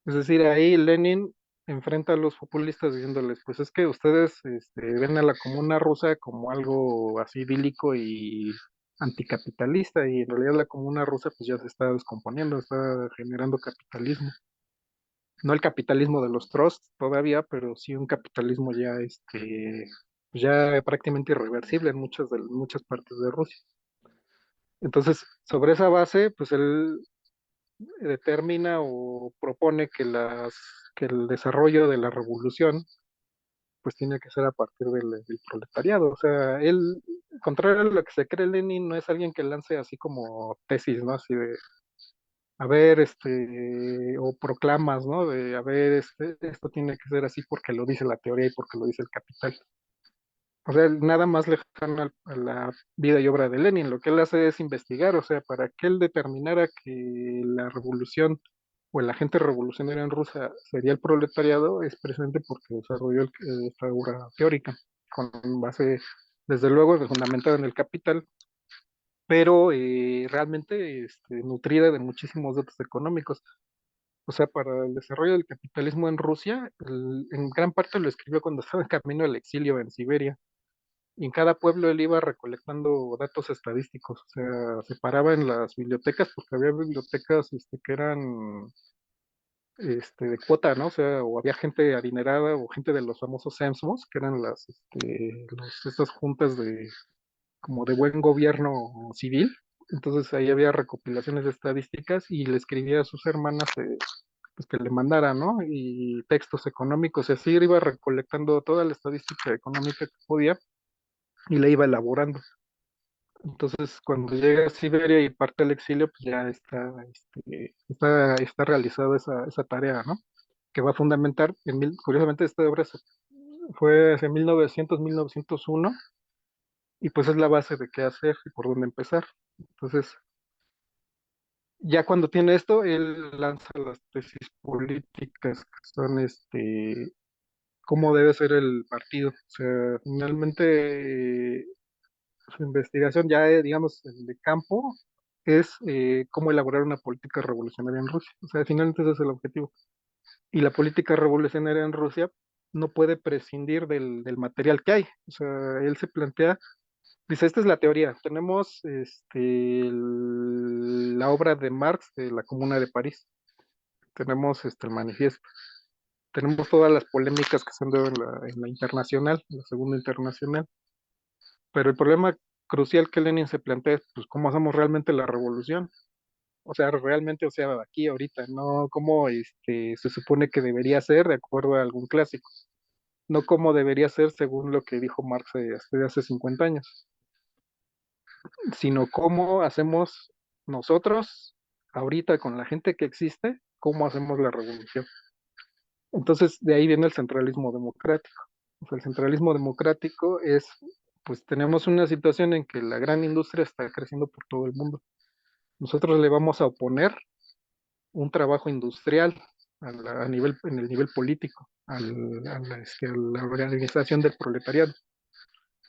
Es decir, ahí Lenin enfrenta a los populistas diciéndoles, pues es que ustedes ven a la Comuna Rusa como algo así idílico y anticapitalista, y en realidad la Comuna Rusa pues ya se está descomponiendo, está generando capitalismo. No el capitalismo de los trusts todavía, pero sí un capitalismo ya, pues ya prácticamente irreversible en muchas partes de Rusia. Entonces, sobre esa base, pues él determina o propone que el desarrollo de la revolución pues tiene que ser a partir del proletariado. O sea, él, contrario a lo que se cree Lenin, no es alguien que lance así como tesis, ¿no? Así de, a ver, o proclamas, ¿no? De, a ver, esto tiene que ser así porque lo dice la teoría y porque lo dice el capital. O sea, nada más lejano a la vida y obra de Lenin. Lo que él hace es investigar, o sea, para que él determinara que la revolución o el agente revolucionario en Rusia sería el proletariado, es precisamente porque desarrolló esta obra teórica, con base, desde luego, fundamentada en el capital, pero realmente nutrida de muchísimos datos económicos. O sea, para el desarrollo del capitalismo en Rusia, en gran parte lo escribió cuando estaba en camino al exilio en Siberia. Y en cada pueblo él iba recolectando datos estadísticos, o sea, se paraba en las bibliotecas, porque había bibliotecas que eran de cuota, ¿no? O sea, o había gente adinerada o gente de los famosos CEMSMOS, que eran estas juntas de como de buen gobierno civil. Entonces ahí había recopilaciones de estadísticas y le escribía a sus hermanas pues que le mandara, ¿no? Y textos económicos, y así iba recolectando toda la estadística económica que podía y la iba elaborando. Entonces, cuando llega a Siberia y parte al exilio, pues ya está realizada esa tarea, ¿no? Que va a fundamentar, curiosamente, esta obra fue hace 1901, y pues es la base de qué hacer y por dónde empezar. Entonces, ya cuando tiene esto, él lanza las tesis políticas, que son cómo debe ser el partido. O sea, finalmente su investigación ya, digamos, de campo, es cómo elaborar una política revolucionaria en Rusia. O sea, finalmente ese es el objetivo. Y la política revolucionaria en Rusia no puede prescindir del material que hay. O sea, él se plantea, dice, esta es la teoría. Tenemos la obra de Marx de la Comuna de París. Tenemos el manifiesto. Tenemos todas las polémicas que se han dado en la internacional, la segunda internacional. Pero el problema crucial que Lenin se plantea es, pues, ¿cómo hacemos realmente la revolución? O sea, realmente, o sea, aquí, ahorita, no cómo se supone que debería ser de acuerdo a algún clásico, no cómo debería ser según lo que dijo Marx hasta hace 50 años, sino cómo hacemos nosotros, ahorita con la gente que existe, cómo hacemos la revolución. Entonces, de ahí viene el centralismo democrático. O sea, el centralismo democrático es, pues tenemos una situación en que la gran industria está creciendo por todo el mundo. Nosotros le vamos a oponer un trabajo industrial en el nivel político, a la organización del proletariado.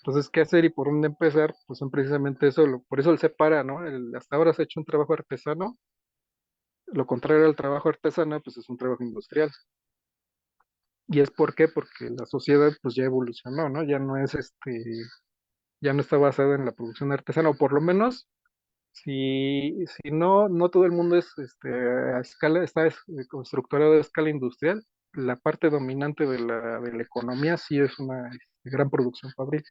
Entonces, ¿qué hacer y por dónde empezar? Pues son precisamente eso, por eso él separa, ¿no? Hasta ahora se ha hecho un trabajo artesano, lo contrario al trabajo artesano, pues es un trabajo industrial. ¿Y es por qué? Porque la sociedad pues ya evolucionó, ¿no? Ya no está basada en la producción artesana, o por lo menos, si no, no todo el mundo es a escala, estructurado a escala industrial. La parte dominante de la economía sí es una gran producción fabril.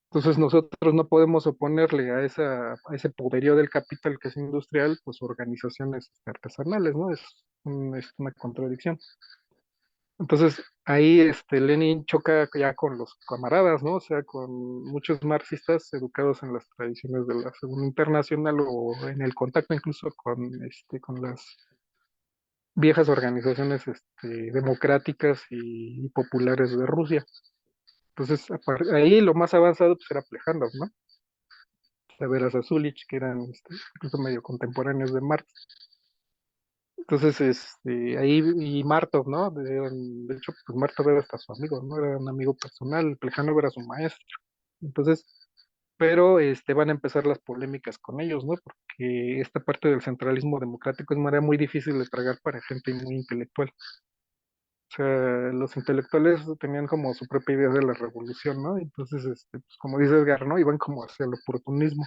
Entonces nosotros no podemos oponerle a ese poderío del capital que es industrial, pues organizaciones artesanales, ¿no? Es una contradicción. Entonces ahí Lenin choca ya con los camaradas, ¿no? O sea, con muchos marxistas educados en las tradiciones de la Segunda Internacional o en el contacto incluso con las viejas organizaciones democráticas y populares de Rusia. Entonces, ahí lo más avanzado pues era Plejánov, ¿no? Veras Azulich, que eran incluso medio contemporáneos de Marx. Entonces, ahí, y Martov, ¿no? De hecho, pues Martov era hasta su amigo, ¿no? Era un amigo personal, Plejánov era su maestro. Entonces, pero van a empezar las polémicas con ellos, ¿no? Porque esta parte del centralismo democrático es manera muy difícil de tragar para gente muy intelectual. O sea, los intelectuales tenían como su propia idea de la revolución, ¿no? Entonces, pues, como dice Edgar, ¿no? Iban como hacia el oportunismo.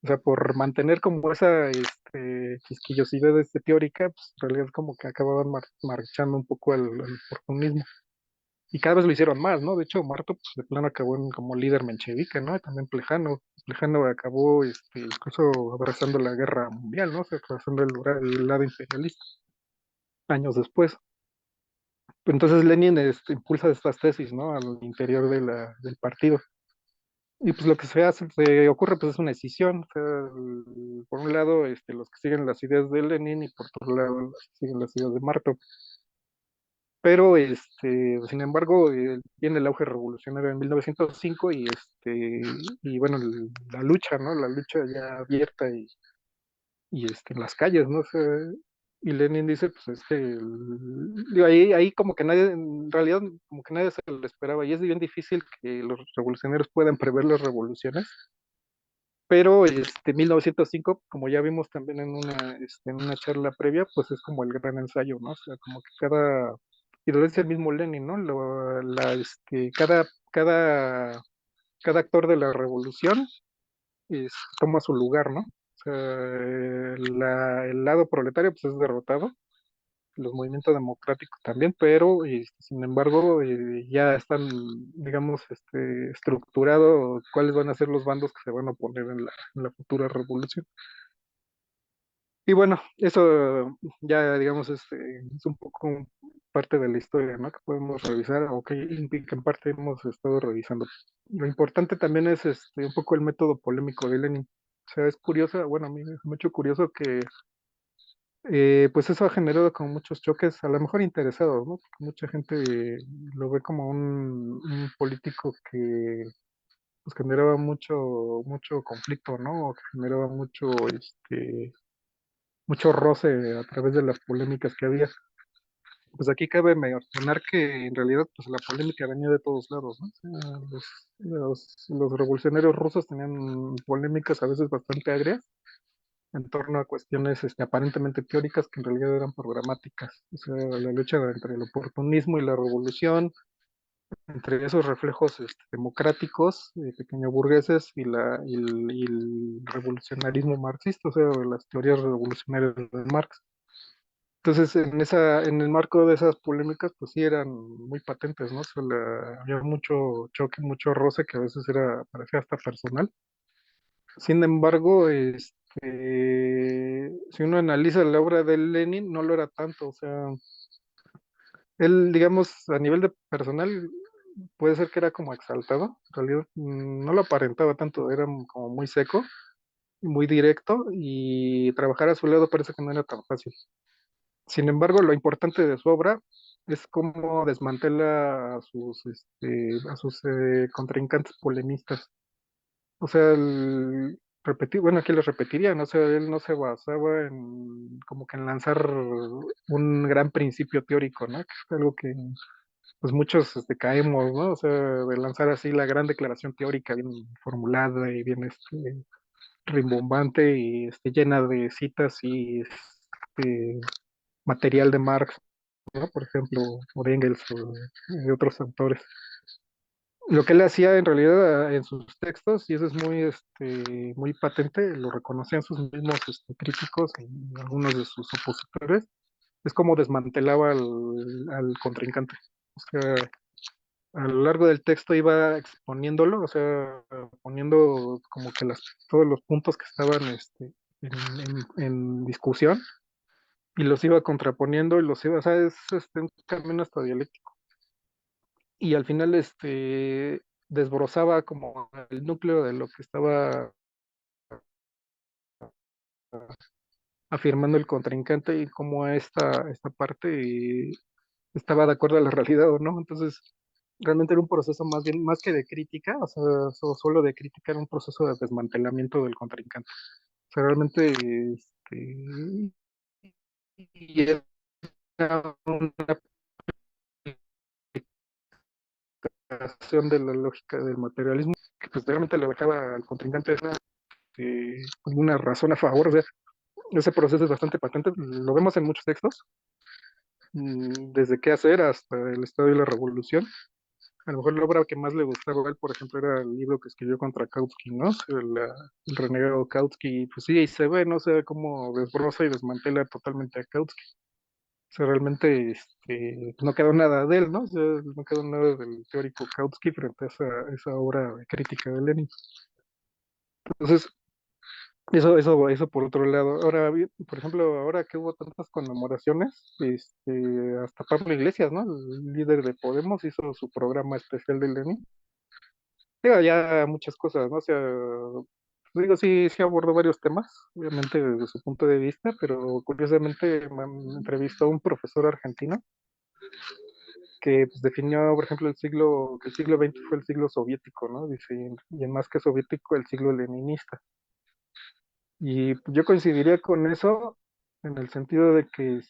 O sea, por mantener como esa quisquillosidad teórica, pues en realidad como que acababan marchando un poco al oportunismo. Y cada vez lo hicieron más, ¿no? De hecho, Marto, pues de plano acabó como líder menchevique, ¿no? Y también Plejano. Plejano acabó incluso abrazando la guerra mundial, ¿no? O sea, abrazando el lado imperialista años después. Entonces Lenin impulsa estas tesis, ¿no? Al interior del partido. Y pues lo que se ocurre pues es una escisión. O sea, por un lado, los que siguen las ideas de Lenin y por otro lado, los que siguen las ideas de Marto. Pero, sin embargo, viene el auge revolucionario en 1905 y bueno, la lucha, ¿no? La lucha ya abierta en las calles, ¿no? O sea, y Lenin dice, pues digo, ahí como que nadie, en realidad como que nadie se lo esperaba y es bien difícil que los revolucionarios puedan prever las revoluciones, pero 1905, como ya vimos también en una charla previa, pues es como el gran ensayo, ¿no? O sea, como que y lo dice el mismo Lenin, ¿no? Cada actor de la revolución toma su lugar, ¿no? O sea, el lado proletario pues es derrotado, los movimientos democráticos también, pero sin embargo ya están, digamos, estructurados cuáles van a ser los bandos que se van a oponer en la futura revolución. Y bueno, eso ya, digamos, es un poco parte de la historia, ¿no? Que podemos revisar, o que en parte hemos estado revisando. Lo importante también es un poco el método polémico de Lenin. O sea, es curioso, bueno, a mí es mucho curioso que pues eso ha generado como muchos choques, a lo mejor interesados, ¿no? Porque mucha gente lo ve como un político que pues generaba mucho conflicto, ¿no? O que generaba mucho roce a través de las polémicas que había. Pues aquí cabe mencionar que en realidad pues la polémica venía de todos lados, ¿no? O sea, los revolucionarios rusos tenían polémicas a veces bastante agrias en torno a cuestiones aparentemente teóricas que en realidad eran programáticas. O sea, la lucha entre el oportunismo y la revolución, entre esos reflejos democráticos, pequeño burgueses, y el revolucionarismo marxista, o sea, las teorías revolucionarias de Marx. Entonces, en el marco de esas polémicas, pues sí eran muy patentes, ¿no? O sea, había mucho choque, mucho roce que a veces parecía hasta personal. Sin embargo, si uno analiza la obra de Lenin, no lo era tanto. O sea, él, digamos, a nivel de personal, puede ser que era como exaltado. En realidad, no lo aparentaba tanto, era como muy seco, muy directo, y trabajar a su lado parece que no era tan fácil. Sin embargo, lo importante de su obra es cómo desmantela a sus contrincantes polemistas. O sea, bueno, aquí lo repetiría, ¿no? O sea, él no se basaba en como que en lanzar un gran principio teórico, ¿no? Que es algo que pues muchos caemos, ¿no? O sea, de lanzar así la gran declaración teórica bien formulada y bien rimbombante y llena de citas y material de Marx, ¿no? Por ejemplo, o de Engels o de otros autores. Lo que él hacía en realidad en sus textos, y eso es muy patente, lo reconocían sus mismos críticos y algunos de sus opositores, es como desmantelaba al contrincante. O sea, a lo largo del texto iba exponiéndolo, o sea, poniendo como que todos los puntos que estaban en discusión y los iba contraponiendo y o sea, es un camino hasta dialéctico. Y al final desbrozaba como el núcleo de lo que estaba afirmando el contrincante y cómo esta parte estaba de acuerdo a la realidad o no. Entonces, realmente era un proceso más bien, más que de crítica, o sea, solo de crítica, era un proceso de desmantelamiento del contrincante. O sea, realmente, y era una aplicación de la lógica del materialismo que pues realmente le dejaba al contrincante una razón a favor. O sea, ese proceso es bastante patente, lo vemos en muchos textos, desde qué hacer hasta el Estado y la Revolución. A lo mejor la obra que más le gustaba a él, por ejemplo, era el libro que escribió contra Kautsky, ¿no? El renegado Kautsky, pues sí, y se ve, no sé cómo desbroza y desmantela totalmente a Kautsky. O sea, realmente no quedó nada de él, ¿no? O sea, no quedó nada del teórico Kautsky frente a esa obra crítica de Lenin. Entonces, eso por otro lado. Ahora, por ejemplo, ahora que hubo tantas conmemoraciones, hasta Pablo Iglesias, ¿no? El líder de Podemos hizo su programa especial de Lenin. Digo, ya muchas cosas, ¿no? O sea, digo, sí abordó varios temas, obviamente desde su punto de vista, pero curiosamente me entrevistó a un profesor argentino que pues, definió, por ejemplo, que el siglo XX fue el siglo soviético, ¿no? Dice, y en más que soviético, el siglo leninista. Y yo coincidiría con eso en el sentido de que,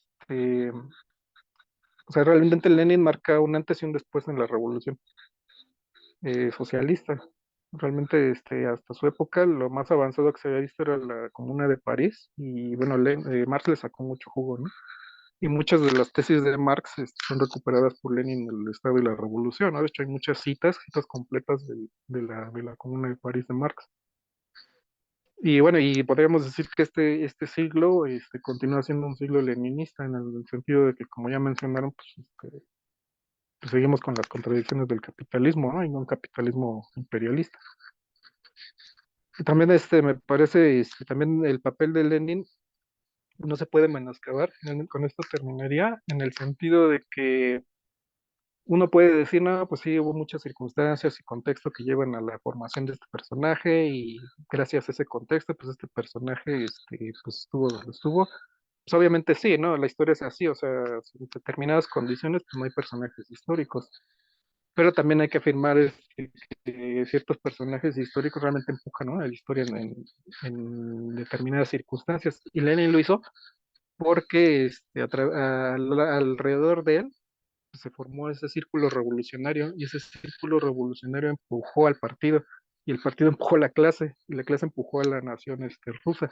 o sea, realmente Lenin marca un antes y un después en la revolución socialista. Realmente, hasta su época, lo más avanzado que se había visto era la Comuna de París, y bueno, Marx le sacó mucho jugo, ¿no? Y muchas de las tesis de Marx son recuperadas por Lenin en el Estado y la Revolución, ¿no? De hecho, hay muchas citas completas de la Comuna de París de Marx. Y bueno, y podríamos decir que este siglo continúa siendo un siglo leninista en el sentido de que, como ya mencionaron, pues seguimos con las contradicciones del capitalismo, ¿no? Y no un capitalismo imperialista. Y también me parece también el papel de Lenin no se puede menoscabar. Con esto terminaría en el sentido de que uno puede decir, no, pues sí, hubo muchas circunstancias y contexto que llevan a la formación de este personaje y gracias a ese contexto, pues este personaje pues estuvo donde estuvo. Pues obviamente sí, ¿no? La historia es así, o sea, en determinadas condiciones pues no hay personajes históricos, pero también hay que afirmar que ciertos personajes históricos realmente empujan, ¿no? La historia en determinadas circunstancias. Y Lenin lo hizo porque alrededor de él se formó ese círculo revolucionario y ese círculo revolucionario empujó al partido y el partido empujó a la clase y la clase empujó a la nación rusa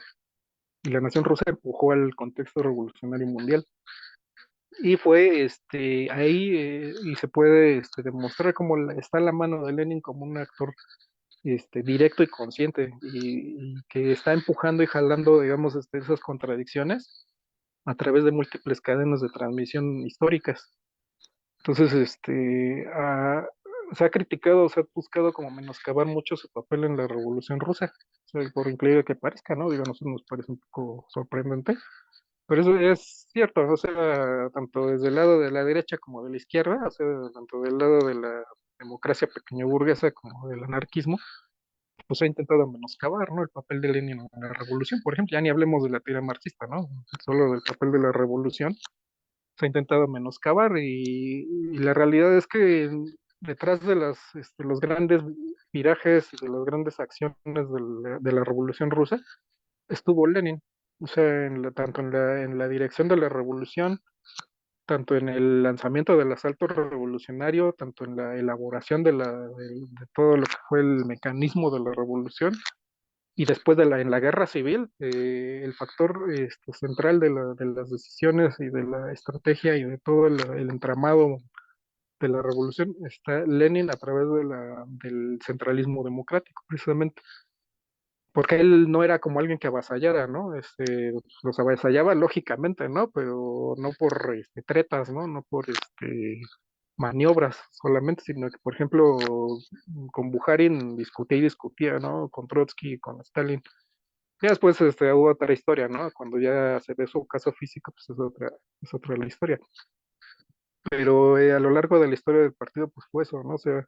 y la nación rusa empujó al contexto revolucionario mundial. Y fue ahí y se puede demostrar cómo está la mano de Lenin como un actor directo y consciente y que está empujando y jalando, digamos, esas contradicciones a través de múltiples cadenas de transmisión históricas. Entonces, se ha criticado, se ha buscado como menoscabar mucho su papel en la Revolución Rusa, o sea, por increíble que parezca, ¿no? Digo, a nosotros nos parece un poco sorprendente, pero eso es cierto, ¿no? O sea, tanto desde el lado de la derecha como de la izquierda, o sea, tanto del lado de la democracia pequeño burguesa como del anarquismo, pues ha intentado menoscabar, ¿no? El papel de Lenin en la revolución, por ejemplo, ya ni hablemos de la teoría marxista, ¿no? Solo del papel de la revolución se ha intentado menoscabar y la realidad es que detrás de los grandes virajes y de las grandes acciones de la Revolución Rusa estuvo Lenin. O sea, tanto en la dirección de la revolución, tanto en el lanzamiento del asalto revolucionario, tanto en la elaboración de todo lo que fue el mecanismo de la revolución, y después en la guerra civil, el factor central de las decisiones y de la estrategia y de todo el entramado de la revolución está Lenin a través del centralismo democrático, precisamente. Porque él no era como alguien que avasallara, ¿no? Los avasallaba lógicamente, ¿no? Pero no por tretas, ¿no? No por maniobras solamente, sino que, por ejemplo, con Bukharin discutía y discutía, ¿no? Con Trotsky, con Stalin. Ya después hubo otra historia, ¿no? Cuando ya se ve su caso físico, pues es otra la historia. Pero a lo largo de la historia del partido, pues fue eso, ¿no? O sea,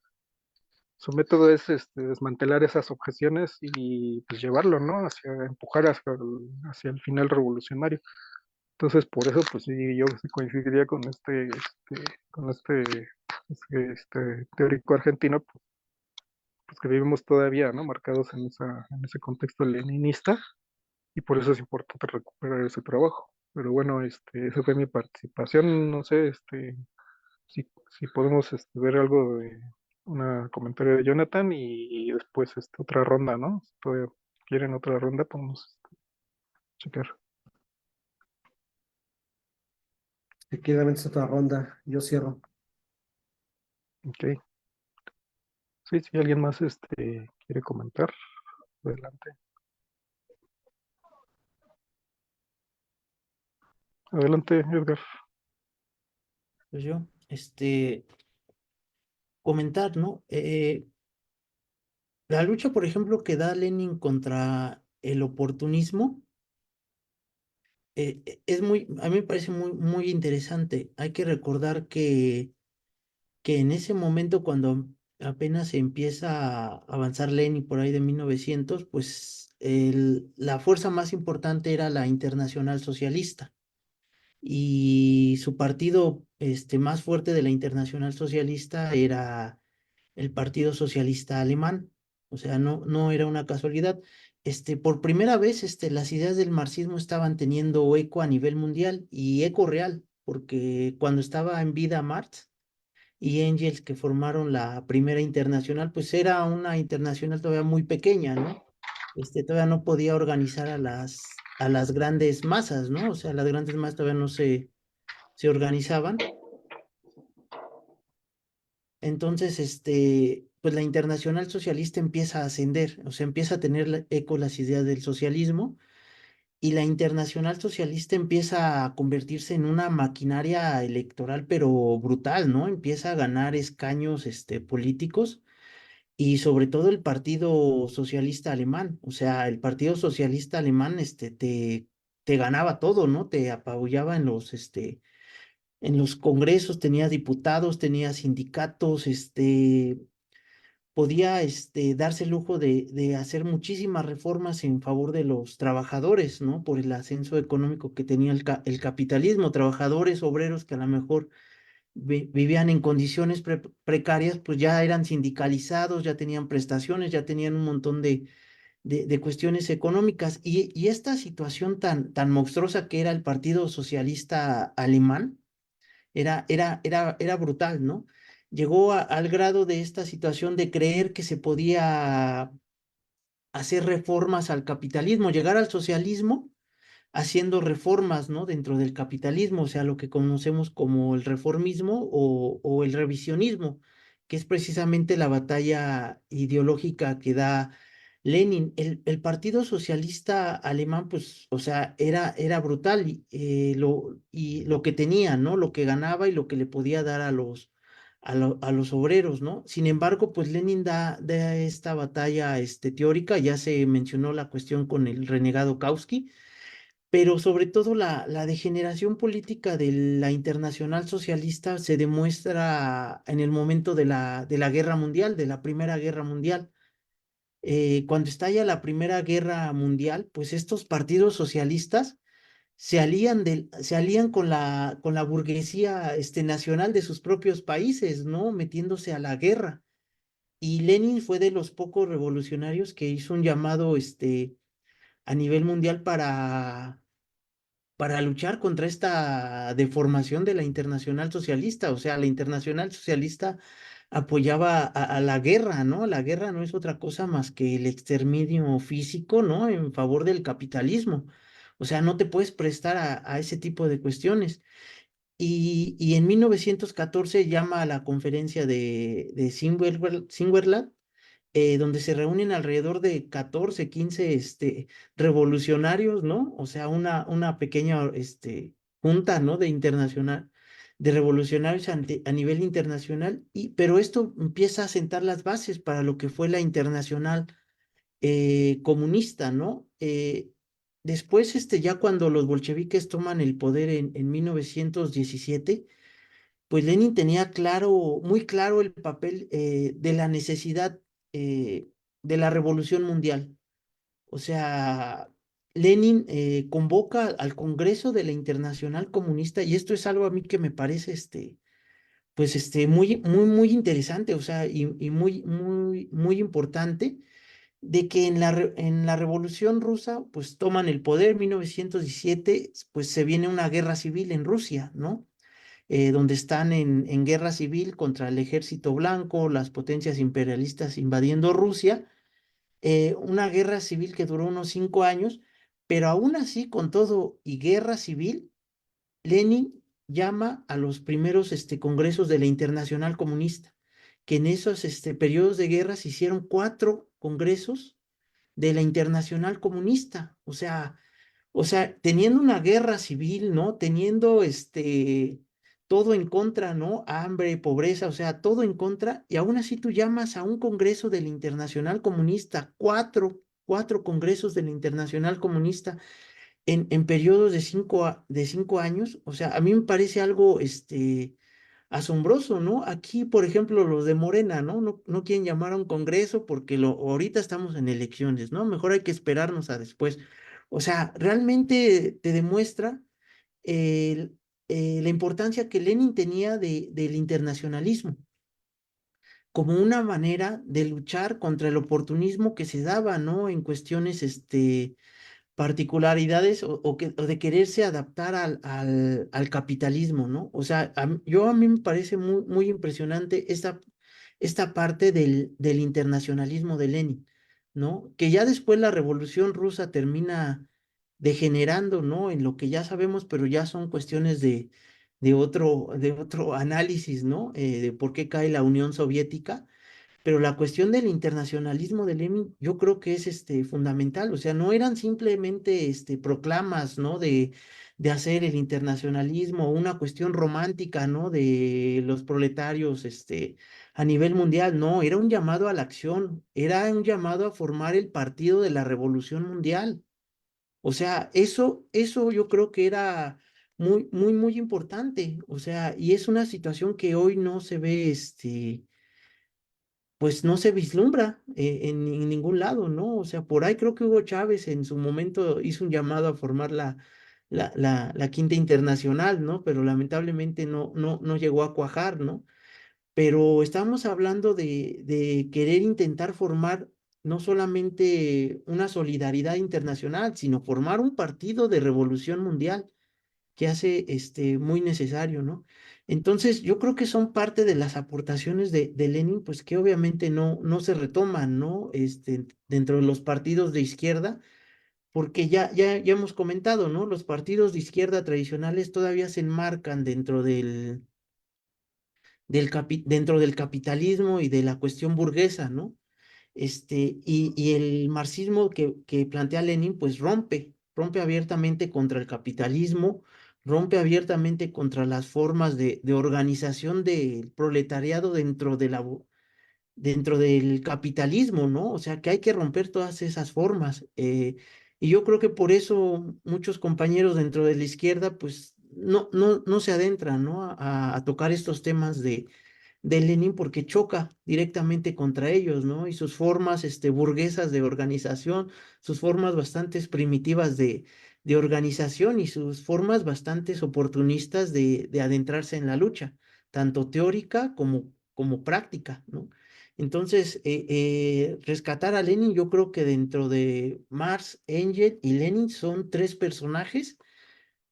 su método es desmantelar esas objeciones y pues llevarlo, ¿no? Empujar hacia el final revolucionario. Entonces, por eso, pues sí, yo sí coincidiría con este teórico argentino, pues que vivimos todavía, ¿no? Marcados en ese contexto leninista y por eso es importante recuperar ese trabajo. Pero bueno, esa fue mi participación. No sé, si podemos ver algo una comentario de Jonathan y después otra ronda, ¿no? Si todavía quieren otra ronda, podemos checar. Efectivamente, es otra ronda. Yo cierro. Ok. Sí, si alguien más quiere comentar, adelante. Adelante, Edgar. Pues yo, comentar, ¿no? La lucha, por ejemplo, que da Lenin contra el oportunismo, a mí me parece muy interesante. Hay que recordar que en ese momento, cuando apenas se empieza a avanzar Lenin por ahí de 1900, pues la fuerza más importante era la Internacional Socialista. Y su partido más fuerte de la Internacional Socialista era el Partido Socialista Alemán. O sea, no era una casualidad. Por primera vez, las ideas del marxismo estaban teniendo eco a nivel mundial y eco real, porque cuando estaba en vida Marx y Engels, que formaron la primera internacional, pues era una internacional todavía muy pequeña, ¿no? Todavía no podía organizar a las grandes masas, ¿no? O sea, las grandes masas todavía no se organizaban. Entonces, pues la Internacional Socialista empieza a ascender, o sea, empieza a tener eco las ideas del socialismo y la Internacional Socialista empieza a convertirse en una maquinaria electoral, pero brutal, ¿no? Empieza a ganar escaños, políticos y sobre todo el Partido Socialista Alemán, o sea, el Partido Socialista Alemán, te ganaba todo, ¿no? Te apabullaba en los congresos, tenía diputados, tenía sindicatos, podía darse el lujo de hacer muchísimas reformas en favor de los trabajadores, ¿no? Por el ascenso económico que tenía el capitalismo, trabajadores, obreros que a lo mejor vivían en condiciones precarias, pues ya eran sindicalizados, ya tenían prestaciones, ya tenían un montón de cuestiones económicas. Y esta situación tan monstruosa que era el Partido Socialista Alemán, era brutal, ¿no? Llegó al grado de esta situación de creer que se podía hacer reformas al capitalismo, llegar al socialismo haciendo reformas, ¿no? Dentro del capitalismo, o sea, lo que conocemos como el reformismo o el revisionismo, que es precisamente la batalla ideológica que da Lenin. El Partido Socialista Alemán, pues, o sea, era brutal y lo que tenía, ¿no? Lo que ganaba y lo que le podía dar a los obreros, ¿no? Sin embargo, pues Lenin da esta batalla teórica, ya se mencionó la cuestión con el renegado Kautsky, pero sobre todo la degeneración política de la Internacional Socialista se demuestra en el momento de la Guerra Mundial, de la Primera Guerra Mundial. Cuando estalla la Primera Guerra Mundial, pues estos partidos socialistas se alían con la burguesía nacional de sus propios países, ¿no? Metiéndose a la guerra. Y Lenin fue de los pocos revolucionarios que hizo un llamado a nivel mundial para luchar contra esta deformación de la Internacional Socialista. O sea, la Internacional Socialista apoyaba a la guerra, ¿no? La guerra no es otra cosa más que el exterminio físico, ¿no? En favor del capitalismo. O sea, no te puedes prestar a ese tipo de cuestiones. Y en 1914 llama a la conferencia de Simwerland, donde se reúnen alrededor de 14, 15 revolucionarios, ¿no? O sea, una pequeña junta, ¿no? De revolucionarios a nivel internacional, pero esto empieza a sentar las bases para lo que fue la internacional comunista, ¿no? Después, ya cuando los bolcheviques toman el poder en 1917, pues Lenin tenía muy claro el papel de la necesidad eh, de la revolución mundial. O sea, Lenin convoca al Congreso de la Internacional Comunista y esto es algo a mí que me parece, pues, muy interesante, o sea, y muy importante, de que en la Revolución Rusa, pues toman el poder en 1917, pues se viene una guerra civil en Rusia, ¿no? donde están en guerra civil contra el ejército blanco, las potencias imperialistas invadiendo Rusia, una guerra civil que duró unos 5 años, pero aún así, con todo y guerra civil, Lenin llama a los primeros congresos de la Internacional Comunista, que en esos periodos de guerra se hicieron 4 congresos de la Internacional Comunista. O sea, teniendo una guerra civil, ¿no? Teniendo todo en contra, ¿no? Hambre, pobreza, o sea, todo en contra, y aún así tú llamas a un congreso de la Internacional Comunista, cuatro congresos de la Internacional Comunista en periodos de 5 años. O sea, a mí me parece algo asombroso, ¿no? Aquí, por ejemplo, los de Morena, ¿no? No quieren llamar a un congreso porque ahorita estamos en elecciones, ¿no? Mejor hay que esperarnos a después. O sea, realmente te demuestra el- la importancia que Lenin tenía del internacionalismo como una manera de luchar contra el oportunismo que se daba, ¿no? En cuestiones, particularidades o de quererse adaptar al capitalismo, ¿no? O sea, a mí me parece muy, muy impresionante esta parte del internacionalismo de Lenin, ¿no? Que ya después la Revolución Rusa termina degenerando, ¿no? En lo que ya sabemos, pero ya son cuestiones de otro análisis, ¿no? De por qué cae la Unión Soviética, pero la cuestión del internacionalismo de Lenin, yo creo que es fundamental. O sea, no eran simplemente proclamas, ¿no? De hacer el internacionalismo, una cuestión romántica, ¿no? De los proletarios a nivel mundial. No, era un llamado a la acción, era un llamado a formar el partido de la Revolución Mundial. O sea, eso yo creo que era muy, muy, muy importante. O sea, y es una situación que hoy no se ve, pues no se vislumbra en ningún lado, ¿no? O sea, por ahí creo que Hugo Chávez en su momento hizo un llamado a formar la Quinta Internacional, ¿no? Pero lamentablemente no llegó a cuajar, ¿no? Pero estamos hablando de querer intentar formar no solamente una solidaridad internacional, sino formar un partido de revolución mundial que hace muy necesario, ¿no? Entonces, yo creo que son parte de las aportaciones de Lenin, pues que obviamente no se retoman, ¿no? Dentro de los partidos de izquierda, porque ya hemos comentado, ¿no? Los partidos de izquierda tradicionales todavía se enmarcan dentro del capitalismo y de la cuestión burguesa, ¿no? Y el marxismo que plantea Lenin, pues rompe abiertamente contra el capitalismo, rompe abiertamente contra las formas de organización del proletariado dentro del capitalismo, ¿no? O sea, que hay que romper todas esas formas. Y yo creo que por eso muchos compañeros dentro de la izquierda, pues, no se adentran, ¿no? A tocar estos temas de Lenin porque choca directamente contra ellos, ¿no? Y sus formas burguesas de organización, sus formas bastante primitivas de organización y sus formas bastante oportunistas de adentrarse en la lucha, tanto teórica como práctica, ¿no? Entonces, rescatar a Lenin, yo creo que dentro de Marx, Engels y Lenin son 3 personajes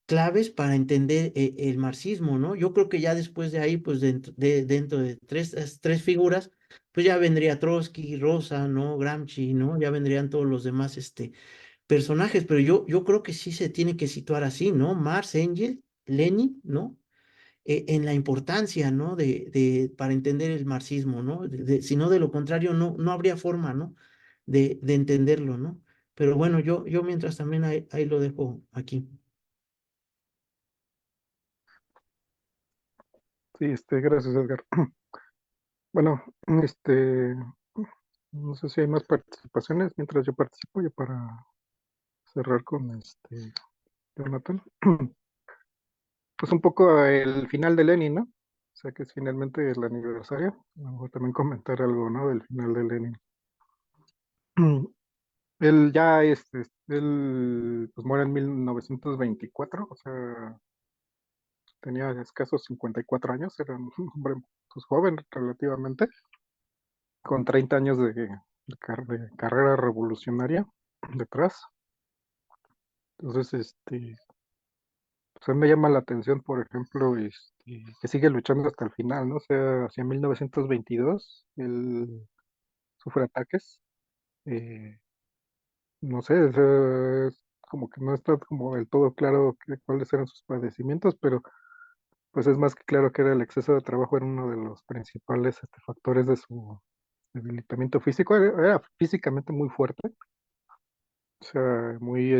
claves para entender el marxismo, ¿no? Yo creo que ya después de ahí, pues dentro de tres figuras, pues ya vendría Trotsky, Rosa, ¿no? Gramsci, ¿no? Ya vendrían todos los demás personajes, pero yo creo que sí se tiene que situar así, ¿no? Marx, Engels, Lenin, ¿no? En la importancia, ¿no? Para entender el marxismo, ¿no? Si no, de lo contrario, no habría forma, ¿no? De entenderlo, ¿no? Pero bueno, yo mientras también ahí lo dejo aquí. Sí, gracias, Edgar. Bueno, no sé si hay más participaciones mientras yo participo, ya para cerrar con Jonathan. Pues un poco el final de Lenin, ¿no? O sea que es finalmente el aniversario. A lo mejor también comentar algo, ¿no? Del final de Lenin. Él ya, él pues muere en 1924, o sea, tenía escasos 54 años, era un hombre pues, joven relativamente, con 30 años de carrera revolucionaria detrás. Entonces, pues a mí me llama la atención, por ejemplo, que sigue luchando hasta el final, ¿no? O sea, hacia 1922, él sufre ataques, eh, no sé, o sea, es como que no está como del todo claro cuáles eran sus padecimientos, pero pues es más que claro que era el exceso de trabajo era uno de los principales factores de su debilitamiento físico. Era físicamente muy fuerte, o sea, muy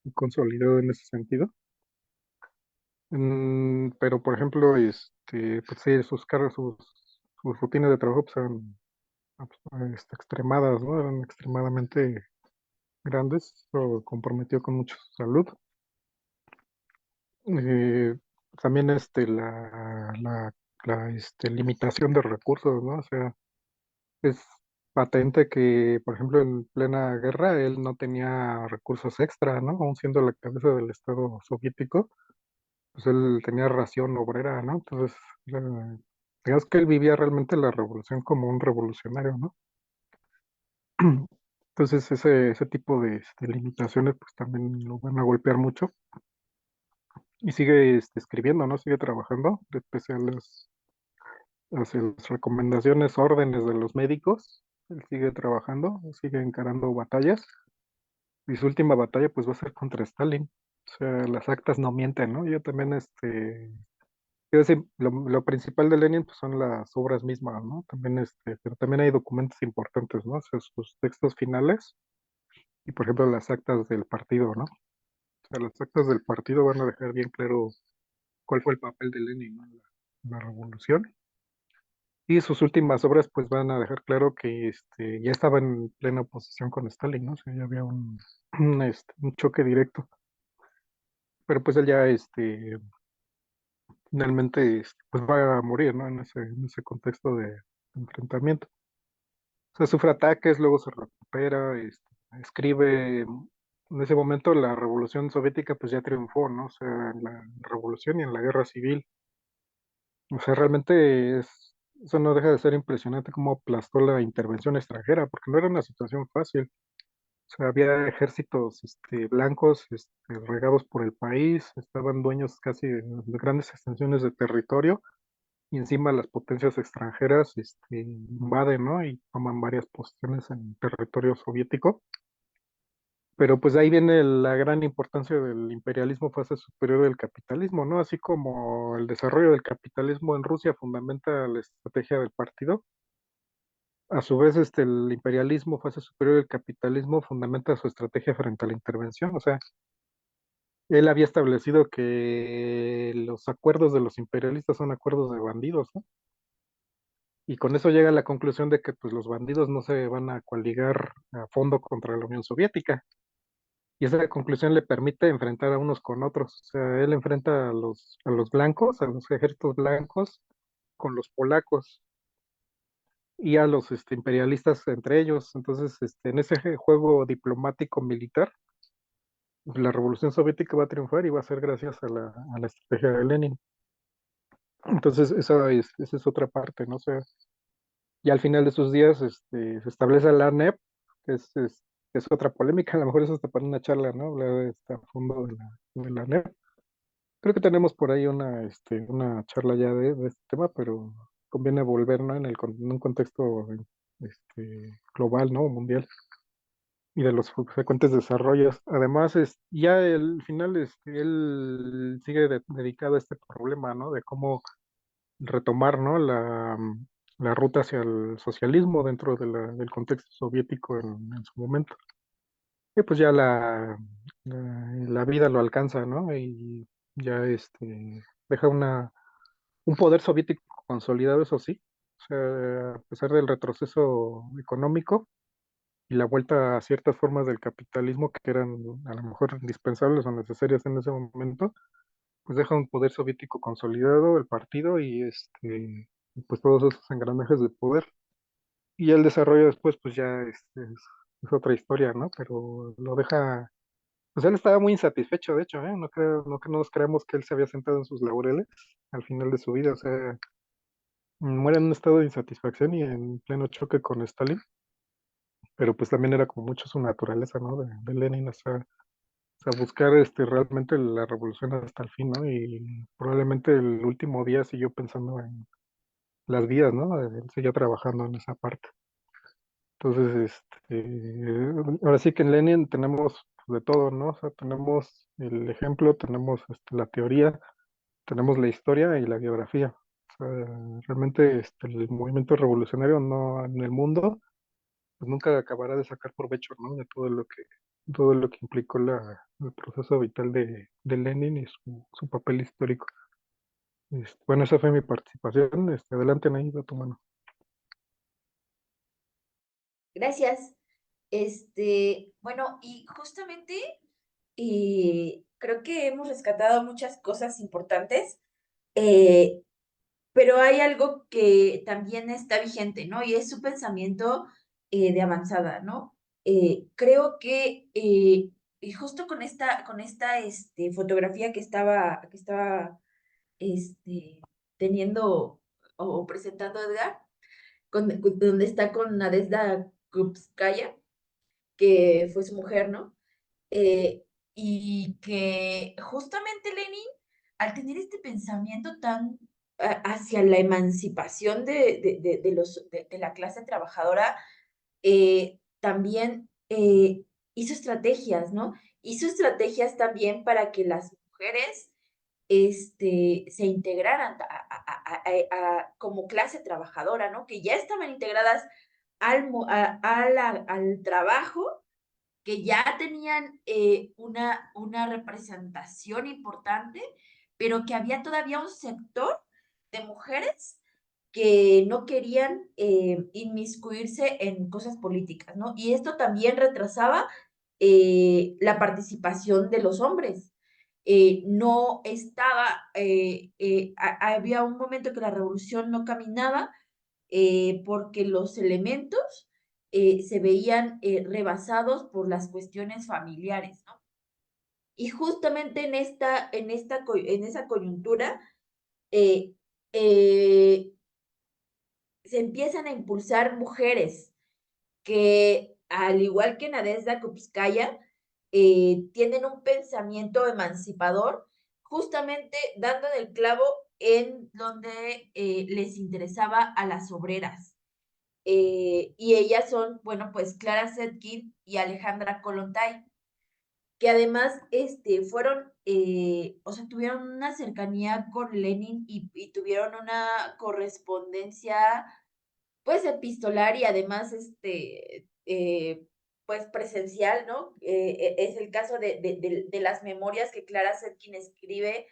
muy consolidado en ese sentido. Pero por ejemplo, pues sí, sus rutinas de trabajo pues, eran extremadas, ¿no? Eran extremadamente grandes, lo comprometió con mucho su salud. Eh, También la limitación de recursos, ¿no? O sea, es patente que, por ejemplo, en plena guerra él no tenía recursos extra, ¿no? Aún siendo la cabeza del Estado soviético, pues él tenía ración obrera, ¿no? Entonces, digamos que él vivía realmente la revolución como un revolucionario, ¿no? Entonces, ese tipo de limitaciones, pues también lo van a golpear mucho. Y sigue escribiendo, ¿no? Sigue trabajando, pese a las recomendaciones, órdenes de los médicos. Él sigue trabajando, sigue encarando batallas. Y su última batalla, pues, va a ser contra Stalin. O sea, las actas no mienten, ¿no? Yo también, quiero decir, lo principal de Lenin, pues, son las obras mismas, ¿no? También, pero también hay documentos importantes, ¿no? O sea, sus textos finales y, por ejemplo, las actas del partido, ¿no? O sea, las actas del partido van a dejar bien claro cuál fue el papel de Lenin, ¿no? En la revolución. Y sus últimas obras pues van a dejar claro que ya estaba en plena oposición con Stalin, ¿no? O sea, ya había un choque directo. Pero pues él ya finalmente pues va a morir, ¿no? En ese contexto de enfrentamiento. O sea, sufre ataques, luego se recupera, escribe. En ese momento la revolución soviética pues ya triunfó, ¿no? O sea, en la revolución y en la guerra civil. O sea, realmente eso no deja de ser impresionante cómo aplastó la intervención extranjera, porque no era una situación fácil. O sea, había ejércitos blancos regados por el país, estaban dueños casi de grandes extensiones de territorio, y encima las potencias extranjeras invaden, ¿no? Y toman varias posiciones en territorio soviético. Pero pues ahí viene la gran importancia del imperialismo fase superior del capitalismo, ¿no? Así como el desarrollo del capitalismo en Rusia fundamenta la estrategia del partido, a su vez el imperialismo fase superior del capitalismo fundamenta su estrategia frente a la intervención. O sea, él había establecido que los acuerdos de los imperialistas son acuerdos de bandidos, ¿no? Y con eso llega a la conclusión de que pues los bandidos no se van a coaligar a fondo contra la Unión Soviética. Y esa conclusión le permite enfrentar a unos con otros. O sea, él enfrenta a los blancos, a los ejércitos blancos, con los polacos y a los imperialistas entre ellos. Entonces, en ese juego diplomático militar, pues, la Revolución Soviética va a triunfar y va a ser gracias a la estrategia de Lenin. Entonces, esa es otra parte, ¿no? O sea, ya al final de sus días se establece la ANEP, que es otra polémica, a lo mejor eso está para una charla, ¿no? Hablar a fondo de la ANEP. Creo que tenemos por ahí una charla ya de este tema, pero conviene volver, ¿no? En un contexto global, ¿no? Mundial y de los frecuentes desarrollos. Además, ya el final, él sigue dedicado a este problema, ¿no? De cómo retomar, ¿no? La ruta hacia el socialismo dentro del contexto soviético en su momento. Y pues ya la vida lo alcanza, ¿no? Y ya deja un poder soviético consolidado, eso sí. O sea, a pesar del retroceso económico y la vuelta a ciertas formas del capitalismo que eran a lo mejor indispensables o necesarias en ese momento, pues deja un poder soviético consolidado, el partido y pues todos esos engranajes de poder. Y el desarrollo después, pues ya es otra historia, ¿no? Pero lo deja, pues él estaba muy insatisfecho, de hecho, ¿eh? No creo, no que nos creamos que él se había sentado en sus laureles al final de su vida, o sea, muere en un estado de insatisfacción y en pleno choque con Stalin, pero pues también era como mucho su naturaleza, ¿no? De Lenin, o sea, O sea, buscar realmente la revolución hasta el fin, ¿no? Y probablemente el último día siguió pensando en las vías, ¿no? Él seguía trabajando en esa parte. Entonces, ahora sí que en Lenin tenemos de todo, ¿no? O sea, tenemos el ejemplo, tenemos la teoría, tenemos la historia y la biografía. O sea, realmente el movimiento revolucionario no en el mundo pues nunca acabará de sacar provecho, ¿no? De todo lo que implicó el proceso vital de Lenin y su papel histórico. Bueno, esa fue mi participación. Adelante, Naí, a tu mano. Gracias. Bueno, y justamente creo que hemos rescatado muchas cosas importantes, eh, pero hay algo que también está vigente, ¿no? Y es su pensamiento de avanzada, ¿no? Creo que, y justo con esta fotografía que estaba este, teniendo o presentando Edgar, donde está con Nadezhda Krupskaya, que fue su mujer, ¿no? Eh, y que justamente Lenin, al tener este pensamiento tan hacia la emancipación de la clase trabajadora, también hizo estrategias, ¿no? Hizo estrategias también para que las mujeres se integraran como clase trabajadora, ¿no? Que ya estaban integradas al trabajo, que ya tenían una representación importante, pero que había todavía un sector de mujeres que no querían inmiscuirse en cosas políticas, ¿no? Y esto también retrasaba la participación de los hombres. No estaba, había un momento que la revolución no caminaba porque los elementos se veían rebasados por las cuestiones familiares, ¿no? Y justamente en esa coyuntura eh, eh, se empiezan a impulsar mujeres que, al igual que Nadezhda Krupskaya, tienen un pensamiento emancipador, justamente dando en el clavo en donde les interesaba a las obreras. Y ellas son, bueno, pues Clara Zetkin y Alejandra Kollontai, que además fueron, o sea, tuvieron una cercanía con Lenin y tuvieron una correspondencia, pues, epistolar y además, pues, presencial, ¿no? Es el caso de las memorias que Clara Zetkin escribe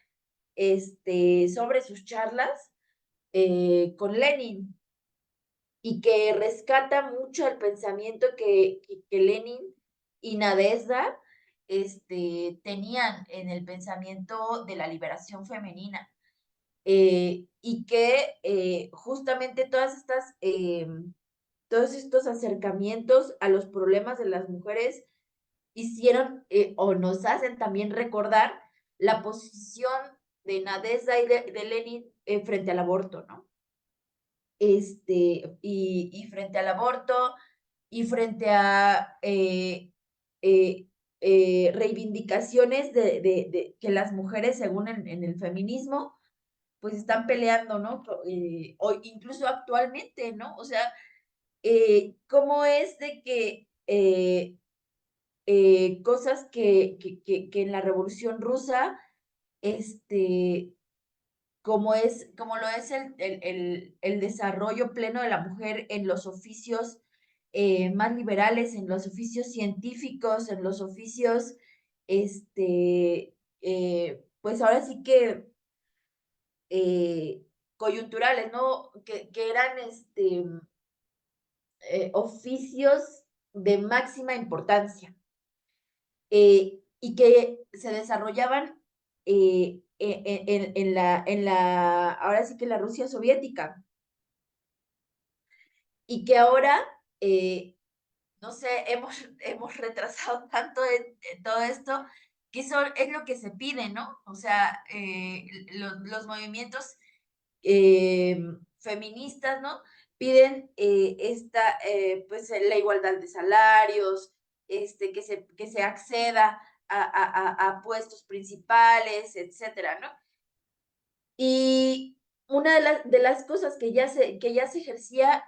sobre sus charlas con Lenin, y que rescata mucho el pensamiento que Lenin y Nadezhda tenían en el pensamiento de la liberación femenina. Y que justamente todos estos acercamientos a los problemas de las mujeres hicieron o nos hacen también recordar la posición de Nadezhda y de Lenin frente al aborto, ¿no? Y frente al aborto y frente a reivindicaciones que las mujeres, según en el feminismo, pues están peleando, ¿no? O incluso actualmente, ¿no? O sea, ¿cómo es de que cosas que en la Revolución Rusa, este, como lo es el desarrollo pleno de la mujer en los oficios más liberales, en los oficios científicos, en los oficios, pues ahora sí que coyunturales, ¿no? Que eran oficios de máxima importancia y que se desarrollaban ahora sí que la Rusia soviética, y que ahora, no sé, hemos retrasado tanto en todo esto, que eso es lo que se pide, ¿no? O sea, los movimientos feministas, ¿no? Piden pues la igualdad de salarios, que se acceda a puestos principales, etcétera, ¿no? Y una de las cosas que ya se ejercía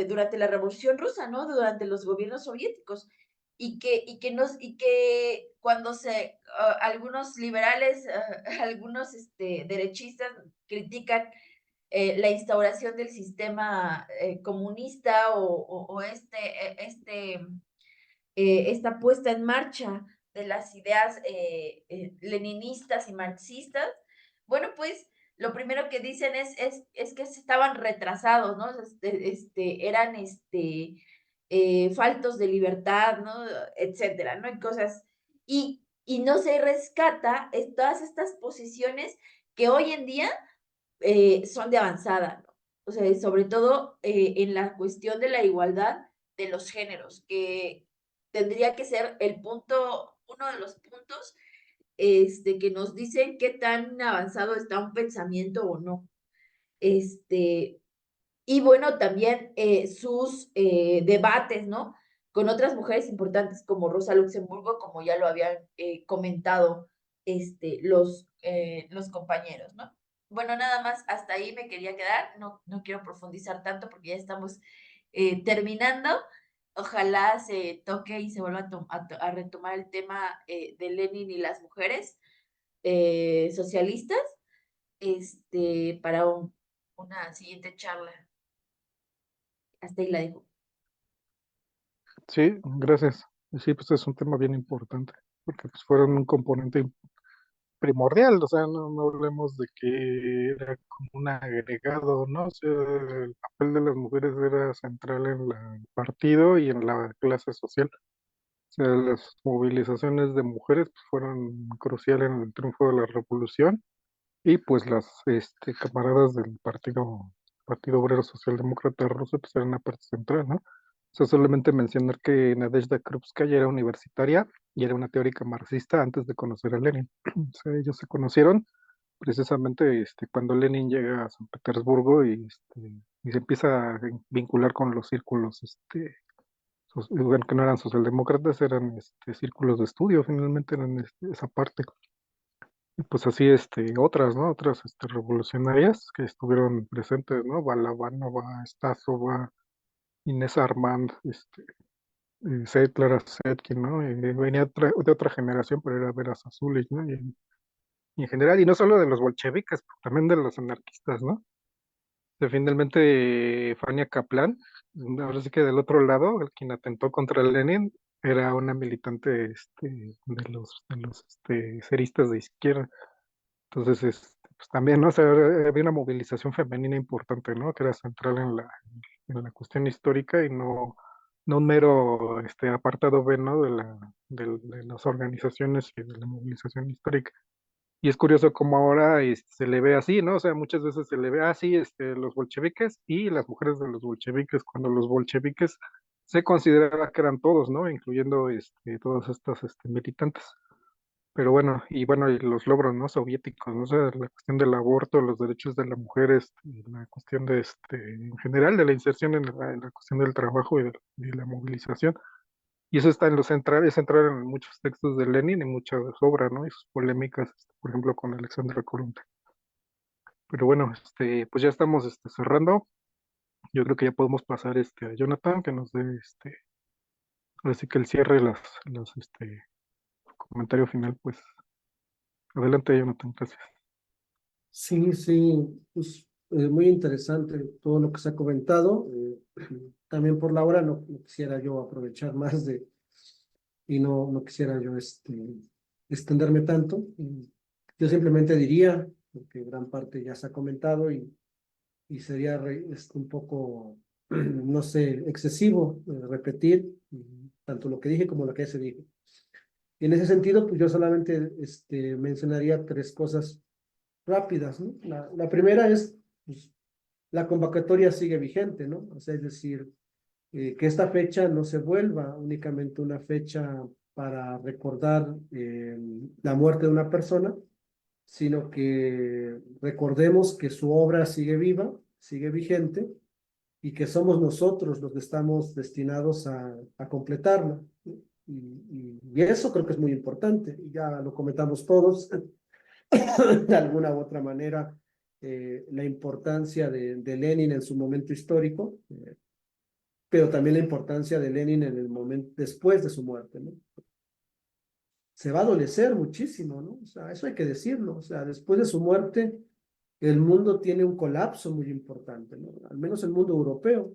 durante la Revolución Rusa, ¿no? Durante los gobiernos soviéticos. Y que cuando algunos liberales, algunos derechistas critican la instauración del sistema comunista o esta puesta en marcha de las ideas leninistas y marxistas, bueno, pues lo primero que dicen es que estaban retrasados, ¿no? Eran faltos de libertad, ¿no? Etcétera, ¿no? Y cosas. Y no se rescata todas estas posiciones que hoy en día son de avanzada, ¿no? O sea, sobre todo en la cuestión de la igualdad de los géneros, que tendría que ser uno de los puntos que nos dicen qué tan avanzado está un pensamiento o no. Este, y bueno, también sus debates, ¿no? Con otras mujeres importantes como Rosa Luxemburgo, como ya lo habían comentado los compañeros, ¿no? Bueno, nada más, hasta ahí me quería quedar, no quiero profundizar tanto porque ya estamos terminando. Ojalá se toque y se vuelva a retomar el tema de Lenin y las mujeres socialistas para una siguiente charla. Hasta ahí la dejo. Sí, gracias. Y sí, pues es un tema bien importante, porque pues fueron un componente primordial, o sea, no hablemos de que era como un agregado, ¿no? O sea, el papel de las mujeres era central en el partido y en la clase social. O sea, las movilizaciones de mujeres pues, fueron cruciales en el triunfo de la revolución y pues las camaradas del Partido Obrero Socialdemócrata Ruso pues eran una parte central, ¿no? O sea, solamente mencionar que Nadezhda Krupskaya era universitaria y era una teórica marxista antes de conocer a Lenin. O sea, ellos se conocieron precisamente cuando Lenin llega a San Petersburgo y se empieza a vincular con los círculos, bueno, que no eran socialdemócratas, eran círculos de estudio, finalmente eran esa parte. Y pues así, otras, ¿no? Otras revolucionarias que estuvieron presentes, ¿no? Balabanova, Stasova, Inés Armand, Clara Zetkin, ¿no? Venía de otra generación, pero era Vera Zasulich, ¿no? Y en general, y no solo de los bolcheviques, también de los anarquistas, ¿no? Finalmente, Fania Kaplan, ahora sí que del otro lado, el quien atentó contra Lenin, era una militante de los ceristas de izquierda. Entonces, pues también, ¿no? O sea, había una movilización femenina importante, ¿no? Que era central en la cuestión histórica y no un mero apartado B, ¿no? De las organizaciones y de la movilización histórica. Y es curioso cómo ahora se le ve así, ¿no? O sea, muchas veces se le ve así los bolcheviques y las mujeres de los bolcheviques, cuando los bolcheviques se consideraba que eran todos, ¿no? Incluyendo todas estas militantes. Pero bueno, y los logros, ¿no? Soviéticos, ¿no? O sea, la cuestión del aborto, los derechos de la mujer, la cuestión en general, de la inserción en la cuestión del trabajo y de la movilización. Y eso está en es central en muchos textos de Lenin y muchas obras, ¿no? Y sus polémicas, por ejemplo, con Alexandra Kolontai. Pero bueno, pues ya estamos cerrando. Yo creo que ya podemos pasar a Jonathan, que nos dé así que el cierre, comentario final, pues adelante, Jonathan, gracias. Sí, sí, pues muy interesante todo lo que se ha comentado. También por la hora no quisiera yo aprovechar más y no quisiera yo extenderme tanto. Yo simplemente diría, porque gran parte ya se ha comentado y sería un poco, no sé, excesivo repetir tanto lo que dije como lo que ya se dijo. Y en ese sentido, pues yo solamente mencionaría tres cosas rápidas, ¿no? La primera es, pues, la convocatoria sigue vigente, ¿no? O sea, es decir, que esta fecha no se vuelva únicamente una fecha para recordar la muerte de una persona, sino que recordemos que su obra sigue viva, sigue vigente, y que somos nosotros los que estamos destinados a completarla, ¿no? Y eso creo que es muy importante, y ya lo comentamos todos, de alguna u otra manera, la importancia de Lenin en su momento histórico, pero también la importancia de Lenin en el momento después de su muerte, ¿no? Se va a adolecer muchísimo, ¿no? O sea, eso hay que decirlo, o sea, después de su muerte, el mundo tiene un colapso muy importante, ¿no? Al menos el mundo europeo.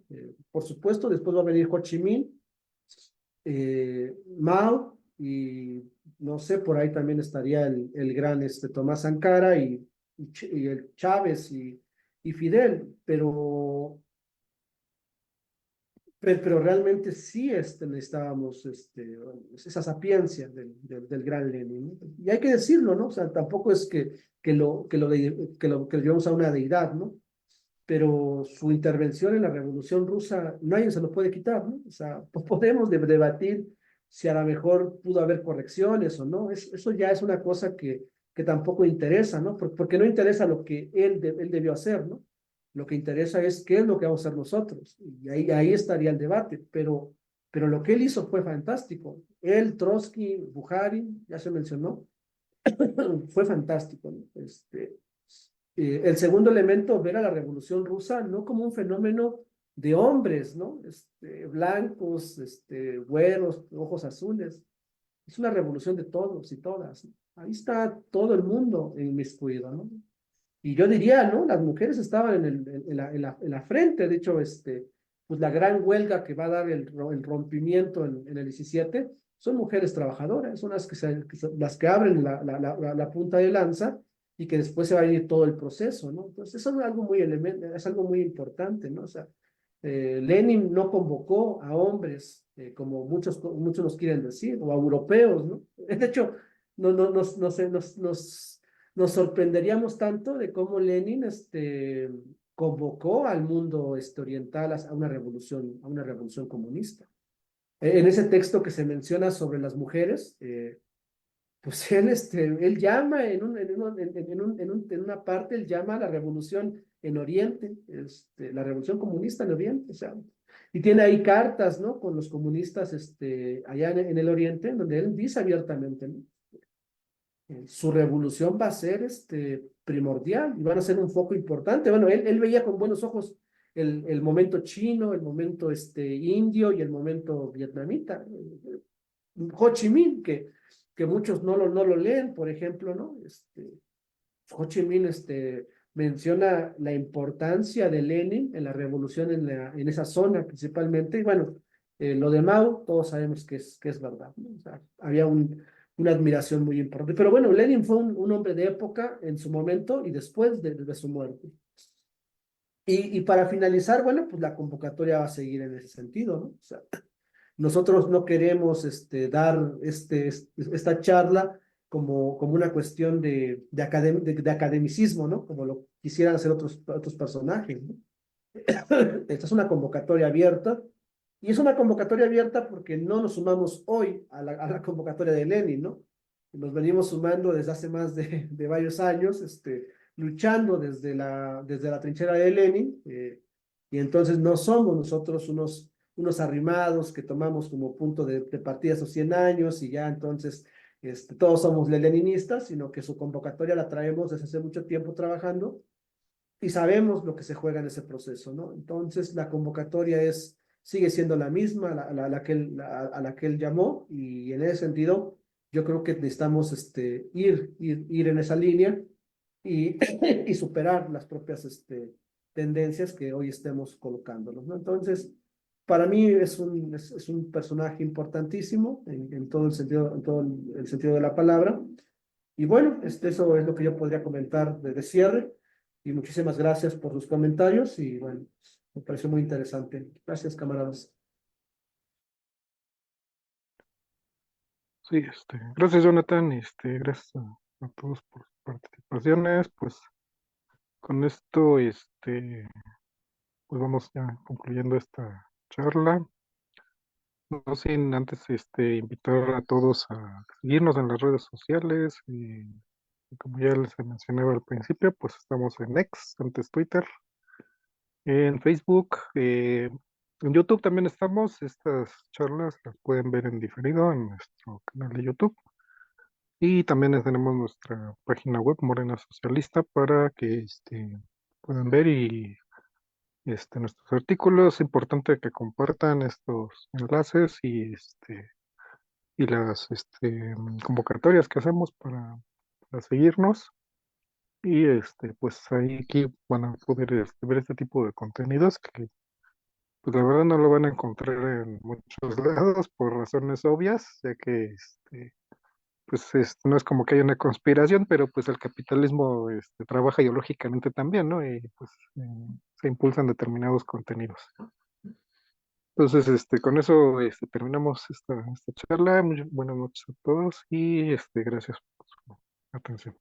Por supuesto, después va a venir Ho Chi Minh, Mao, y no sé, por ahí también estaría el gran Tomás Sankara y el Chávez y Fidel, pero realmente sí necesitábamos esa sapiencia del gran Lenin, ¿no? Y hay que decirlo, ¿no? O sea, tampoco es que lo llevamos a una deidad, ¿no? Pero su intervención en la Revolución Rusa nadie se lo puede quitar, ¿no? O sea, pues podemos debatir si a lo mejor pudo haber correcciones o no, eso ya es una cosa que tampoco interesa, ¿no? Porque no interesa lo que él debió hacer, ¿no? Lo que interesa es qué es lo que vamos a hacer nosotros, y ahí estaría el debate, pero lo que él hizo fue fantástico. Él, Trotsky, Buhari, ya se mencionó, fue fantástico, ¿no? El segundo elemento, ver a la Revolución Rusa no como un fenómeno de hombres, ¿no? Blancos, güeros, ojos azules. Es una revolución de todos y todas, ¿no? Ahí está todo el mundo inmiscuido, ¿no? Y yo diría, ¿no? Las mujeres estaban en la frente. De hecho, pues la gran huelga que va a dar el rompimiento en el 17 son mujeres trabajadoras, son las que abren la punta de lanza, y que después se va a ir todo el proceso, ¿no? Entonces, eso es algo muy importante, ¿no? O sea, Lenin no convocó a hombres, como muchos nos quieren decir, o a europeos, ¿no? De hecho, no sé, nos sorprenderíamos tanto de cómo Lenin convocó al mundo oriental a una revolución comunista. En ese texto que se menciona sobre las mujeres, pues él llama en una parte, él llama a la revolución en Oriente, la revolución comunista en Oriente, o sea, y tiene ahí cartas, ¿no? Con los comunistas allá en el Oriente, donde él dice abiertamente, ¿no? Su revolución va a ser primordial y van a ser un foco importante. Bueno, él veía con buenos ojos el momento chino, el momento indio y el momento vietnamita. Ho Chi Minh, que muchos no lo leen, por ejemplo, ¿no? Ho Chi Minh menciona la importancia de Lenin en la revolución en esa zona principalmente. Y bueno, lo de Mao, todos sabemos que es verdad, ¿no? O sea, había una admiración muy importante. Pero bueno, Lenin fue un hombre de época en su momento y después de su muerte. Y para finalizar, bueno, pues la convocatoria va a seguir en ese sentido, ¿no? O sea, nosotros no queremos dar esta charla como una cuestión de academicismo, ¿no? Como lo quisieran hacer otros personajes, ¿no? Esta es una convocatoria abierta, y es una convocatoria abierta porque no nos sumamos hoy a la convocatoria de Lenin, ¿no? Nos venimos sumando desde hace más de varios años, luchando desde la trinchera de Lenin, y entonces no somos nosotros unos arrimados que tomamos como punto de partida esos 100 años y ya entonces todos somos leninistas, sino que su convocatoria la traemos desde hace mucho tiempo trabajando y sabemos lo que se juega en ese proceso, ¿no? Entonces la convocatoria sigue siendo la misma a la que él llamó, y en ese sentido yo creo que necesitamos ir en esa línea y, y superar las propias tendencias que hoy estemos colocándonos, ¿no? Entonces, para mí es un personaje importantísimo en todo el sentido de la palabra. Y bueno, eso es lo que yo podría comentar de cierre. Y muchísimas gracias por sus comentarios. Y bueno, me pareció muy interesante. Gracias, camaradas. Sí, gracias Jonathan, gracias a todos por sus participaciones. Pues con esto, pues vamos ya concluyendo esta charla. No sin antes, invitar a todos a seguirnos en las redes sociales. Y como ya les mencionaba al principio, pues estamos en X, antes Twitter, en Facebook. En YouTube también estamos, estas charlas las pueden ver en diferido en nuestro canal de YouTube. Y también tenemos nuestra página web Morena Socialista para que puedan ver y nuestros artículos. Es importante que compartan estos enlaces y las convocatorias que hacemos para seguirnos. Y pues ahí aquí van a poder ver este tipo de contenidos que pues la verdad no lo van a encontrar en muchos lados por razones obvias, ya que pues no es como que haya una conspiración, pero pues el capitalismo trabaja ideológicamente también, ¿no? Y pues se impulsan determinados contenidos. Entonces, con eso terminamos esta charla. Buenas noches a todos y gracias por su atención.